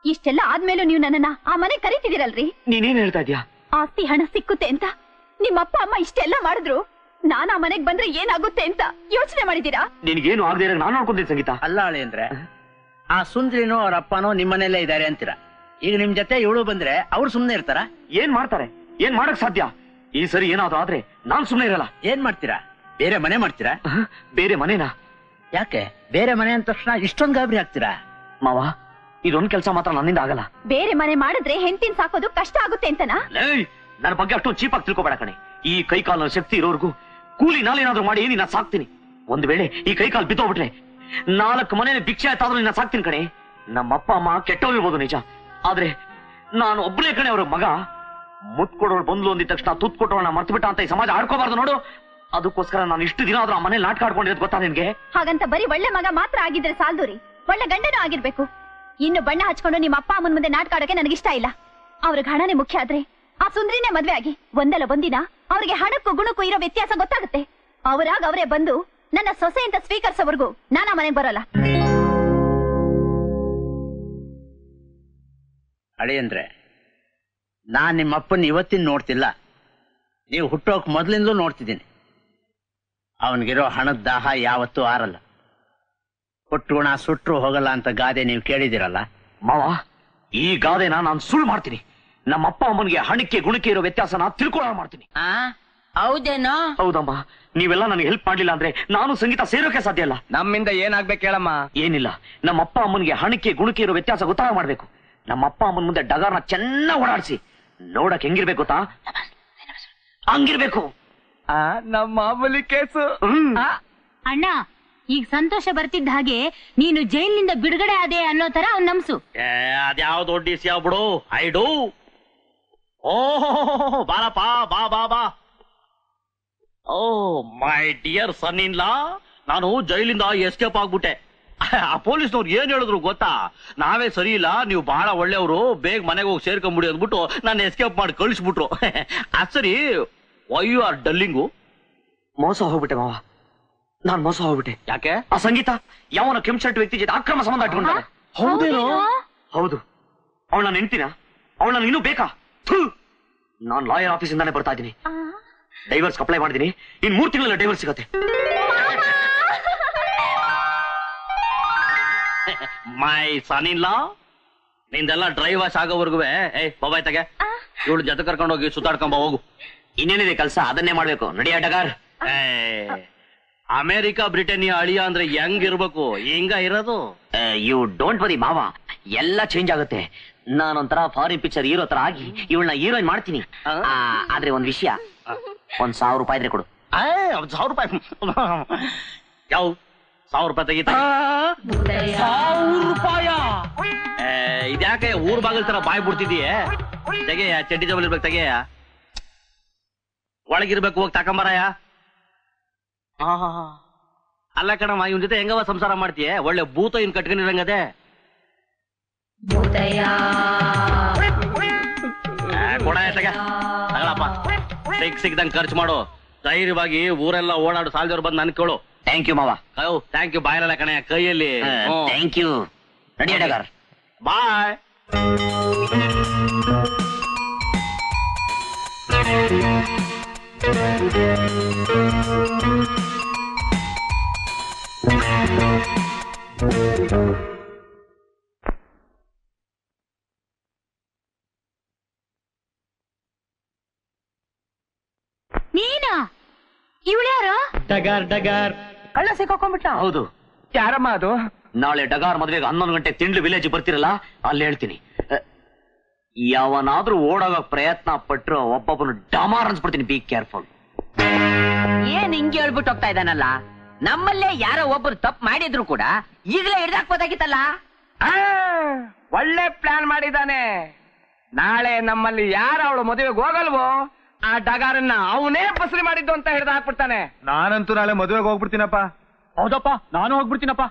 ಇಷ್ಟೆಲ್ಲ ಆದ್ಮೇಲೂ ನೀವು ನನ್ನನ್ನ ಆ ಮನೆ ಕರೀತಿದ್ದೀರಲ್ರಿ? ನೀನೇನ್ ಹೇಳ್ತಾ ಇದ್ಯಾ? ಆಸ್ತಿ ಹಣ ಸಿಕ್ಕುತ್ತೆ ಅಂತ ನಿಮ್ಮಪ್ಪ ಅಮ್ಮ ಇಷ್ಟೆಲ್ಲ ಮಾಡಿದ್ರು ನಾನ್ ಆ ಮನೆಗ್ ಬಂದ್ರೆ ಏನಾಗುತ್ತೆ ಅಂತ ಯೋಚನೆ ಮಾಡಿದೀರಾ? ನಿನ್ಗೇನು ಆಗದೆ ಇರೋ ನಾನು ನೋಡ್ಕೊಂತೀನಿ ಸಂಗೀತ. ಅಲ್ಲ ಅಳಿ ಅಂದ್ರೆ ಆ ಸುಂದ್ರಿನೋ ಅವ್ರ ಅಪ್ಪನೋ ನಿಮ್ಮನೆಲ್ಲೇ ಇದ್ದಾರೆ ಅಂತೀರ. ಈಗ ನಿಮ್ ಜೊತೆ ಇವಳು ಬಂದ್ರೆ ಅವ್ರು ಸುಮ್ನೆ ಇರ್ತಾರ? ಏನ್ ಮಾಡ್ತಾರೆ? ಏನ್ ಮಾಡಕ್ ಸಾಧ್ಯ? ಈ ಸರಿ ಏನಾದ್ರು ಆದ್ರೆ ನಾನ್ ಸುಮ್ನೆ ಇರಲ್ಲ. ಏನ್ ಮಾಡ್ತೀರಾ? ಬೇರೆ ಮನೆ ಮಾಡ್ತೀರಾ? ಬೇರೆ ಮನೆನಾ? ಯಾಕೆ ಬೇರೆ ಮನೆ ಅಂದ ತಕ್ಷಣ ಇಷ್ಟೊಂದು ಗಾಬರಿ ಆಗ್ತೀರಾ? ಮಾವ, ಇದೊಂದ್ ಕೆಲ್ಸ ಮಾತ್ರ ನನ್ನಿಂದ ಆಗಲ್ಲ. ಬೇರೆ ಮನೆ ಮಾಡಿದ್ರೆ ಹೆಂಡತಿನ ಸಾಕೋದು ಕಷ್ಟ ಆಗುತ್ತೆ ಅಂತನಾ? ನನ್ನ ಬಗ್ಗೆ ಅಷ್ಟೊಂದು ಚೀಪಾಗಿ ತಿಳ್ಕೊಬೇಡ ಕಣೆ. ಈ ಕೈ ಕಾಲ ಶಕ್ತಿ ಇರೋರ್ಗು ಕೂಲಿ ನಾಲೇನಾದ್ರೂ ಮಾಡಿ ನಿನ್ನ ಸಾಕ್ತೀನಿ. ಒಂದ್ ವೇಳೆ ಈ ಕೈ ಕಾಲು ಬಿತ್ತೋಗ್ಬಿಟ್ರೆ 4 ಮನೇಲಿ ಭಿಕ್ಷೆ ಆಯ್ತಾದ್ರೂ ನಿನ್ನ ಸಾಕ್ತೀನಿ ಕಣೆ. ನಮ್ಮ ಅಪ್ಪ ಅಮ್ಮ ಕೆಟ್ಟೋಗಿರ್ಬೋದು ನಿಜ, ಆದ್ರೆ ನಾನು ಒಬ್ಬನೇ ಕಣೆ ಅವ್ರ ಮಗ. ಮುತ್ಕೊಡೋಳು ಬಂದ್ಲು ಅಂದಿದ ತಕ್ಷಣ ತುತ್ ಕೊಟ್ಟೋಣ ಮರ್ತು ಬಿಟ್ಟ ಅಂತ ಈ ಸಮಾಜ ಆಡ್ಕೋಬಾರ್ದು ನೋಡು. ಅದಕ್ಕೋಸ್ಕರ ನಾನು ಇಷ್ಟು ದಿನ ಆದ್ರೂ ಆ ಮನೇಲಿ ನಾಟಕ ಆಡ್ಕೊಂಡಿರೋದು ಗೊತ್ತಾ ನಿನ್ಗೆ? ಹಾಗಂತ ಬರೀ ಒಳ್ಳೆ ಮಗ ಮಾತ್ರ ಆಗಿದ್ರೆ ಸಾಲ್ದೂರಿ, ಒಳ್ಳೆ ಗಂಡನೂ ಆಗಿರ್ಬೇಕು. ಇನ್ನು ಬಣ್ಣ ಹಚ್ಕೊಂಡು ನಿಮ್ಮ ಅಪ್ಪ ಅಮ್ಮನ ಮುಂದೆ ನಾಟಕ ಆಡೋಕೆ ನನಗಿಷ್ಟ ಇಲ್ಲ. ಅವ್ರಿಗೆ ಹಣನೇ ಮುಖ್ಯ ಆದ್ರೆ ಆ ಸುಂದ್ರಿನೇ ಮದ್ವೆ ಆಗಿ ಒಂದಲ್ಲ ಒಂದಿನ ಅವ್ರಿಗೆ ಹಣಕ್ಕೂ ಗುಣಕ್ಕೂ ಇರೋ ವ್ಯತ್ಯಾಸ ಗೊತ್ತಾಗುತ್ತೆ. ಅವರಾಗ ಅವರೇ ಬಂದು ನನ್ನ ಸೊಸೆ ಅಂತ ಸ್ವೀಕರಿಸೋವರೆಗೂ ನಾನು ಆ ಮನೆಗೆ ಬರೋಲ್ಲ. ಅಳಿ ಅಂದ್ರೆ ನಾನ್ ನಿಮ್ಮಪ್ಪನ್ ಇವತ್ತಿನ ನೋಡ್ತಿಲ್ಲ, ನೀವು ಹುಟ್ಟೋಕ್ ಮೊದ್ಲಿಂದಲೂ ನೋಡ್ತಿದ್ದೀನಿ. ಅವನಿಗಿರೋ ಹಣದ ದಾಹ ಯಾವತ್ತೂ ಆರಲ್ಲ. ಕೊಟ್ಟುಗುಣ ಸುಟ್ರು ಹೋಗಲ್ಲ ಅಂತ ಗಾದೆ ನೀವು ಕೇಳಿದಿರಲ್ಲ ಮಾವ. ಈ ಗಾದೆನ ನಾನು ಸುಳ್ಳು ಮಾಡ್ತೀನಿ. ನಮ್ಮ ಅಪ್ಪ ಅಮ್ಮನಿಗೆ ಹಣಕ್ಕೆ ಗುಣಕ್ಕೆ ಇರೋ ವ್ಯತ್ಯಾಸನ ತಿಳ್ಕೊಳ್ಳೋ ಮಾಡ್ತೀನಿ. ಹೌದೇನೋ? ಹೌದಮ್ಮ, ನೀವೆಲ್ಲ ನನಗೆ ಹೆಲ್ಪ್ ಮಾಡ್ಲಿಲ್ಲ ಅಂದ್ರೆ ನಾನು ಸಂಗೀತ ಸೇರೋಕೆ ಸಾಧ್ಯ ಇಲ್ಲ. ನಮ್ಮಿಂದ ಏನಾಗ್ಬೇಕು ಹೇಳಮ್ಮ? ಏನಿಲ್ಲ, ನಮ್ಮ ಅಪ್ಪ ಅಮ್ಮನಿಗೆ ಹಣಕ್ಕೆ ಗುಣಕ್ಕೆ ಇರೋ ವ್ಯತ್ಯಾಸ ಗೊತ್ತಾಗ ಮಾಡ್ಬೇಕು. ನಮ್ಮ ಅಪ್ಪ ಅಮ್ಮನ ಮುಂದೆ ಡಗಾರ್ನ ಚೆನ್ನಾಗಿ ಓಡಾಡಿಸಿ ನೋಡಕ್ ಹೆಂಗಿರ್ಬೇಕು ಗೊತ್ತಾ? ಹಂಗಿರ್ಬೇಕು. ನಮ್ಮ ಮಾಮೂಲಿ ಕೇಸು. ಅಣ್ಣ, ಈಗ ಸಂತೋಷ ಬರ್ತಿದ್ದ ಹಾಗೆ ನೀನು ಜೈಲಿನಿಂದ ಬಿಡುಗಡೆ ಆದೆ ಅನ್ನೋ ತರ ಅವ್ನ್ ನಮ್ಸು. ಅದ್ಯಾವ ದೊಡ್ಡ ಇಸ್ಯಾ ಬಿಡು. I do. ಓಹೋ ಬಾರಪ್ಪ, ಬಾ ಬಾ ಬಾ. ಓ ಮೈ ಡಿಯರ್ ಸನ್ ಇನ್ ಲಾ, ನಾನು ಜೈಲಿಂದ ಎಸ್ಕೇಪ್ ಆಗ್ಬಿಟ್ಟೆ. ಆ ಪೊಲೀಸ್ನವ್ರು ಏನ್ ಹೇಳಿದ್ರು ಗೊತ್ತಾ? ನಾವೇ ಸರಿ ಇಲ್ಲ, ನೀವು ಬಹಳ ಒಳ್ಳೆಯವರು, ಬೇಗ ಮನೆಗೆ ಹೋಗಿ ಸೇರ್ಕೊಂಬಿಡಿ ಅಂದ್ಬಿಟ್ಟು ನಾನು ಎಸ್ಕೇಪ್ ಮಾಡಿ ಕಳಿಸ್ಬಿಟ್ರು. ಸರಿ, ವೈ ಯು ಆರ್ ಡಲ್ಲಿಂಗು? ಮೋಸ ಹೋಗ್ಬಿಟ್ಟೆ ಮಾವ, ನಾನ್ ಮೋಸ ಹೋಗ್ಬಿಟ್ಟೆ. ಯಾಕೆ? ಆ ಸಂಗೀತ ಯಾವನ ಕೆಂಪ್ ಶರ್ಟ್ ವ್ಯಕ್ತಿ ಜೊತೆ ಅಕ್ರಮ ಸಂಬಂಧ ಇಟ್ಕೊಂಡಾರೆ. ಹೌದೇನೋ? ಹೌದು, ಅವಳು ನಾನು ಹೆಂಡ್ತಿನ? ಅವಳು ನಾನು ಇನ್ನೂ ಬೇಕಾ? ನಾನು ಲಾಯರ್ ಆಫೀಸಿಂದಾನೆ ಬರ್ತಾ ಇದ್ದೀನಿ. ಡೈವರ್ಸ್ ಅಪ್ಲೈ ಮಾಡಿದೀನಿ. ಇನ್ 3 ತಿಂಗಳ ಡೈವರ್ಸ್ ಸಿಗತ್ತೆ. ಮೈ ಸನ್ in law, ನಿಂದೆಲ್ಲ drive wash ಆಗೋವರ್ಗು bye-bye ತಗೆ ಇವಳು ಜೊತೆ ಕರ್ಕೊಂಡು ಹೋಗಿ ಸುತ್ತಾಡ್ಕೊಂಬ ಹೋಗು. ಇನ್ನೇನಿದೆ ಕೆಲಸ, ಅದನ್ನೇ ಮಾಡ್ಬೇಕು. ನಡಿಯ ಡಗಾರ್. ಅಮೆರಿಕ ಬ್ರಿಟನ್ನಿಯ ಅಳಿಯ ಅಂದ್ರೆ ಹೆಂಗಿರ್ಬೇಕು? ಹಿಂಗ ಇರೋದು. ಯು ಡೋಂಟ್ ವರಿ ಮಾವ, ಎಲ್ಲ ಚೇಂಜ್ ಆಗುತ್ತೆ. ನಾನೊಂಥರ ಫಾರಿನ್ ಪಿಕ್ಚರ್ ಹೀರೋ ತರ ಆಗಿ ಇವಳನ್ನ ಹೀರೋಯಿನ್ ಮಾಡ್ತೀನಿ. ಆದ್ರೆ ಒಂದ್ ವಿಷಯ, 1,000 ರೂಪಾಯಿ ಇದ್ರೆ ಕೊಡು. 1,000 ರೂಪಾಯಿ? ಯಾವ 1,000 ರೂಪಾಯಿ ತೆಗಿತ? 1,000 ರೂಪಾಯ? ಇದ್ಯಾಕೆ ಊರ್ ಬಾಗಿಲ್ ತರ ಬಾಯ್ ಬಿಡ್ತಿದೀಯ? ತೆಗೆಯ, ಚಡ್ಡಿ ಜಬಲ್ ಇರ್ಬೇಕು, ತೆಗೆಯ. ಒಳಗಿರ್ಬೇಕು, ಹೋಗಿ ತಕೊಂಬರಯ. ಅಲ್ಲ ಕಣಮ್ಮ, ಇವನ್ ಜೊತೆ ಹೆಂಗವ ಸಂಸಾರ ಮಾಡ್ತೀಯ? ಒಳ್ಳೆ ಭೂತ ಇನ್ ಕಟ್ಕೊಂಡಿರಂಗದೆ. ಕೊಡ ತಗಳಪ್ಪ, ಸಿಗ್ದಂಗ್ ಖರ್ಚು ಮಾಡು. ಧೈರ್ಯವಾಗಿ ಊರೆಲ್ಲ ಓಡಾಡು. ಸಾಲದವ್ರು ಬಂದು ನನ್ ಕೇಳು. ಥ್ಯಾಂಕ್ ಯು ಮಾವ. ಥ್ಯಾಂಕ್ ಯು ಬಾಯಲ್ಲ ಕಣೆ, ಕೈಯಲ್ಲಿ. Thank you. ನಡಿಯ ಡಗಾರ್. ಬಾಯ್. ನೀನಾ? ಇವಳ್ಯಾರು? ಡಗಾರ್ ಡಗಾರ್ ಕಳ್ಳ ಸಿಕ್ಕಾಕೊಂಡ್ಬಿಟ್ಟ. ಹೌದು. ಯಾರಮ್ಮ ಅದು? ನಾಳೆ ಡಗಾರ್ ಮದ್ವೆಗೆ 11 ಗಂಟೆ ತಿಂಡ್ಲು ವಿಲೇಜ್ ಬರ್ತಿರಲ್ಲ, ಅಲ್ಲಿ ಹೇಳ್ತೀನಿ. ಯಾವನಾದ್ರೂ ಓಡೋಗ ಪ್ರಯತ್ನ ಪಟ್ರು ಒಬ್ಬೊಬ್ಬನು ಡಮಾರ್ ಅನ್ಸ್ಬಿಡ್ತೀನಿ. Be careful. ಏನ್ ಹಿಂಗೆ ಹೇಳ್ಬಿಟ್ಟು ಹೋಗ್ತಾ ಇದ್ದಾನಲ್ಲ? ನಮ್ಮಲ್ಲೇ ಯಾರೋ ಒಬ್ರು ತಪ್ಪು ಮಾಡಿದ್ರು ಕೂಡ ಈಗಲೇ ಹಿಡ್ದಾಕ್ಬೋದಾಗಿತ್ತಲ್ಲ. ಒಳ್ಳೆ ಪ್ಲಾನ್ ಮಾಡಿದಾನೆ. ನಾಳೆ ನಮ್ಮಲ್ಲಿ ಯಾರು ಅವಳು ಮದುವೆಗೆ ಹೋಗಲ್ವೋ ಆ ಡಗಾರನ್ನ ಅವನೇ ಬಸರಿ ಮಾಡಿದ್ದು ಅಂತ ಹಿಡ್ದು ಹಾಕ್ಬಿಡ್ತಾನೆ. ನಾನಂತೂ ನಾಳೆ ಮದುವೆಗೆ ಹೋಗ್ಬಿಡ್ತೀನಪ್ಪ. ಹೌದಪ್ಪ, ನಾನು ಹೋಗ್ಬಿಡ್ತೀನಪ್ಪ.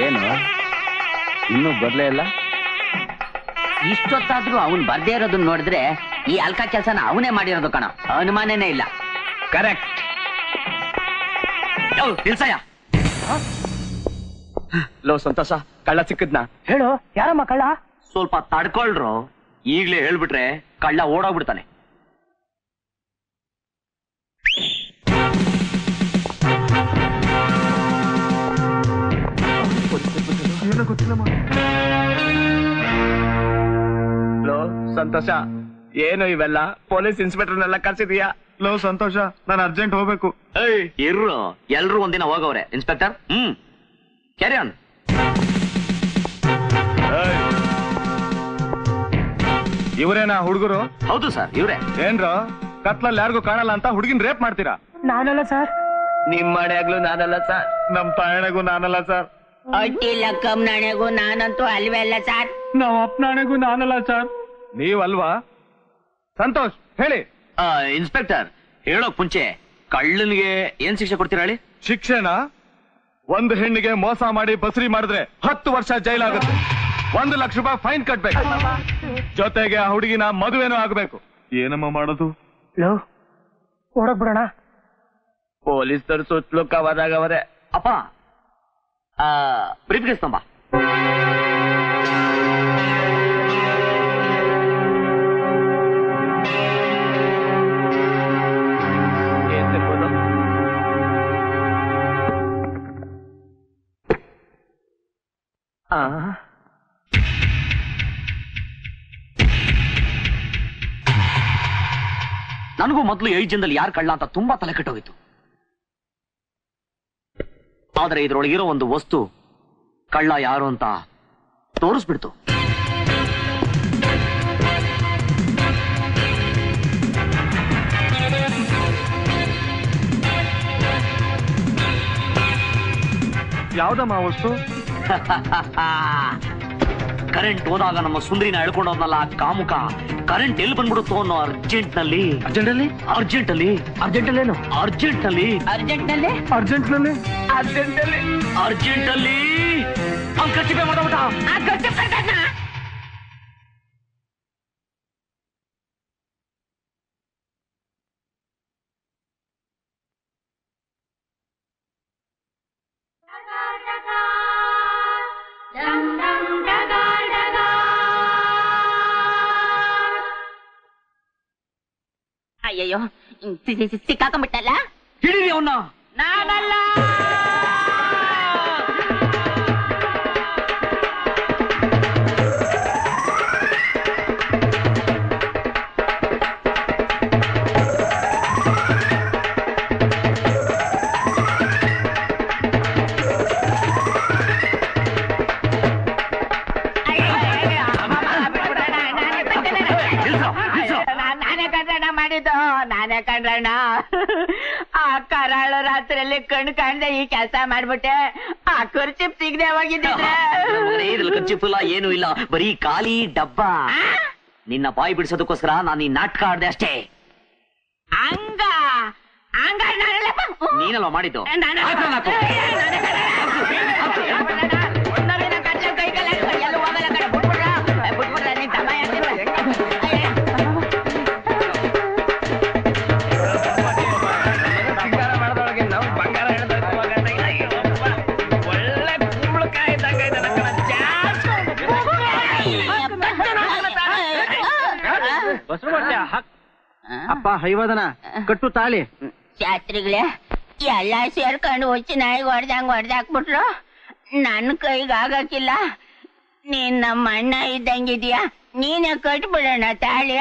ಏನು ಇನ್ನೂ ಬರ್ಲೇ ಇಲ್ಲ? ಇಷ್ಟೊತ್ತಾದ್ರೂ ಅವನ್ ಬರ್ದೇ ಇರೋದನ್ನ ನೋಡಿದ್ರೆ ಈ ಅಲ್ಕ ಕೆಲಸನ ಅವನೇ ಮಾಡಿರೋದು ಕಣ, ಅನುಮಾನನೇ ಇಲ್ಲ. ಕರೆಕ್ಟ್. ನಿಲ್ಸಯ್ಯ. ಲೋ ಸಂತೋಷ, ಕಳ್ಳ ಸಿಕ್ಕದ್ನ ಹೇಳು. ಯಾರಮ್ಮ ಕಳ್ಳ? ಸ್ವಲ್ಪ ತಡ್ಕೊಳ್ರು. ಈಗ್ಲೇ ಹೇಳ್ಬಿಟ್ರೆ ಕಳ್ಳ ಓಡೋಗ್ಬಿಡ್ತಾನೆ. ಲೋ ಸಂತೋಷ, ಏನು ಇವೆಲ್ಲ? ಪೊಲೀಸ್ ಇನ್ಸ್ಪೆಕ್ಟರ್ನೆಲ್ಲ ಕರ್ಸಿದೀಯಾ? ಲೋ ಸಂತೋಷ, ನಾನು ಅರ್ಜೆಂಟ್ ಹೋಗ್ಬೇಕು. ಇರ್ರು, ಎಲ್ರು ಒಂದಿನ ಹೋಗವ್ರೆ. Inspector, carry on. ಇವರೇನಾ ಹುಡುಗರು? ಹೌದು ಸರ್, ಇವ್ರೆ. ಏನ್ರ ಕತ್ಲಲ್ಲಿ ಯಾರಿಗೂ ಕಾಣಲ್ಲ ಅಂತ ಹುಡುಗಿನ ರೇಪ್ ಮಾಡ್ತೀರಾ? ನಾನಲ್ಲ ಸರ್. ನಿಮ್ಮ ಮನೆಯಾಗ್ಲೂ ನಾನಲ್ಲ ಸರ್. ನಮ್ ತಾಯಣಗೂ ನಾನಲ್ಲ ಸರ್. ಅಟ್ಟಿ ಲಕ್ಕಂ ನಾಣೆಗೂ ನಾನಂತೂ ಅಲ್ವೇ ಅಲ್ಲ ಸರ್. ನಾವ್ ಅಪ್ಪನಾಣೆಗೂ ನಾನಲ್ಲ ಸರ್. ನೀವಲ್ವಾ? ಸಂತೋಷ್ ಹೇಳಿ. ಇನ್ಸ್ಪೆಕ್ಟರ್, ಹೇಳೋಕ್ ಮುಂಚೆ ಕಳ್ಳನಿಗೆ ಏನ್ ಶಿಕ್ಷೆ ಕೊಡ್ತೀರಾ ಹೇಳಿ? ಶಿಕ್ಷೆನ? ಒಂದು ಹೆಣ್ಣಿಗೆ ಮೋಸ ಮಾಡಿ ಬಸರಿ ಮಾಡಿದ್ರೆ 10 ವರ್ಷ ಜೈಲಾಗುತ್ತೆ. 1 ಲಕ್ಷ ರೂಪಾಯಿ ಫೈನ್ ಕಟ್ಬೇಕು. ಜೊತೆಗೆ ಆ ಹುಡುಗಿನ ಮದುವೆನೂ ಆಗ್ಬೇಕು. ಏನಮ್ಮ ಮಾಡೋದು? ಓಡಕ್ ಬಿಡೋಣ. ಪೊಲೀಸರು ಸುತ್ತಲೂ ಕವರ್ ಆಗವರೆ. ಅಪ್ಪ, ಬ್ರೀಫ್ ಕೇಸ್ ತಂಬ. ಏನ್ ಸಿಗ್ಬೋದು? ನನಗೂ ಮೊದಲು 5 ಜನದಲ್ಲಿ ಯಾರು ಕಳ್ಳ ಅಂತ ತುಂಬಾ ತಲೆ ಕೆಟ್ಟೋಗಿತ್ತು. ಆದ್ರೆ ಇದ್ರೊಳಗಿರೋ ಒಂದು ವಸ್ತು ಕಳ್ಳ ಯಾರು ಅಂತ ತೋರಿಸ್ಬಿಡ್ತು. ಯಾವ್ದಮ್ಮ ವಸ್ತು? ಕರೆಂಟ್ ಹೋದಾಗ ನಮ್ಮ ಸುಂದ್ರಿನ ಎಳ್ಕೊಂಡು ಹೋದ್ನಲ್ಲ ಕಾಮುಕ, ಕರೆಂಟ್ ಎಲ್ಲಿ ಬಂದ್ಬಿಡುತ್ತೋ ಅನ್ನೋ ಅರ್ಜೆಂಟ್ ನಲ್ಲಿ ಅವ್ನ್ ಕಚ್ಚಿಪೆ ಮಾಡ್ಬಿಟ್ಟ. ಅಯ್ಯಯ್ಯೋ ಸಿಕ್ಕಾಕೊಂಡ್ಬಿಟ್ಟಲ್ಲ. ಹಿಡೀರಿ ಅವನ್ನ. ನಾನಲ್ಲ. ನಾನೇ ಕಂಡ್ರಣ್ಣ. ಆ ಕರಾಳು ರಾತ್ರಿಯಲ್ಲಿ ಕಣ್ಣು ಕಾಣ್ದೆ ಈ ಕೆಲಸ ಮಾಡ್ಬಿಟ್ಟೆ. ಆ ಖರ್ಚಿಪ್ ಸಿಗದೆ ಹೋಗಿದ್ದಿದ್ರೆ. ಖರ್ಚಿಪ್ ಇಲ್ಲ, ಏನೂ ಇಲ್ಲ, ಬರೀ ಖಾಲಿ ಡಬ್ಬ. ನಿನ್ನ ಬಾಯಿ ಬಿಡಿಸೋದಕ್ಕೋಸ್ಕರ ನಾನು ಈ ನಾಟಕ ಆಡ್ದೆ ಅಷ್ಟೇ. ಹಂಗ ನೀನಲ್ವಾ ಮಾಡಿದ್ದು? ಅಪ್ಪ ಹೈವದನ ಕಟ್ಟು ತಾಳಿ. ಶಾಸ್ತ್ರಿಗಳೇ ಎಲ್ಲ ಸೇರ್ಕೊಂಡು ಹುಚ್ಚಿ ನಾಯಿಗೆ ಹೊಡೆದಾಕ್ಬಿಟ್ರು. ನನ್ನ ಕೈಗೆ ಆಗಕ್ಕಿಲ್ಲ. ನೀನ್ ನಮ್ಮ ಅಣ್ಣ ಇದ್ದಂಗಿದ್ಯಾ, ನೀನೇ ಕಟ್ಬಿಡೋಣ ತಾಳಿ.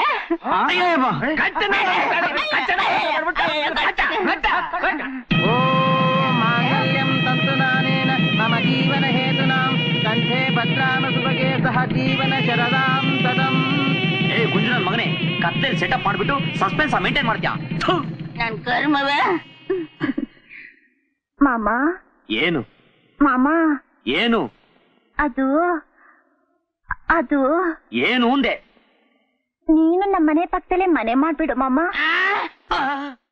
ಮಾಂಗಲ್ಯಂ ತಂತುನಾನೇನ ಮಮ ಜೀವನ ಹೇತುನಾಂ ಕಂಠೆ ಭದ್ರಾಮ ಸುಭಗೆ ಸಹ ಜೀವನ ಶರದಾಂ ಸದಂ. ಏ ಗುಂಜನ ಮಗನೇ, ಕತ್ಲೇಲಿ ಸೆಟಪ್ ಮಾಡ್ಬಿಟ್ಟು ಸಸ್ಪೆನ್ಸ್ ಮೇಂಟೈನ್ ಮಾಡ್ತೀಯಾ? ನನ್ ಕರ್ಮವೇ. ಮಾಮ ಏನು ಮಾಮ ಏನು ಅದು ಅದು ಏನು ಅಂದೆ? ನೀನು ನಮ್ಮ ಮನೆ ಪಕ್ಕದಲ್ಲೇ ಮನೆ ಮಾಡ್ಬಿಡು ಮಾಮ.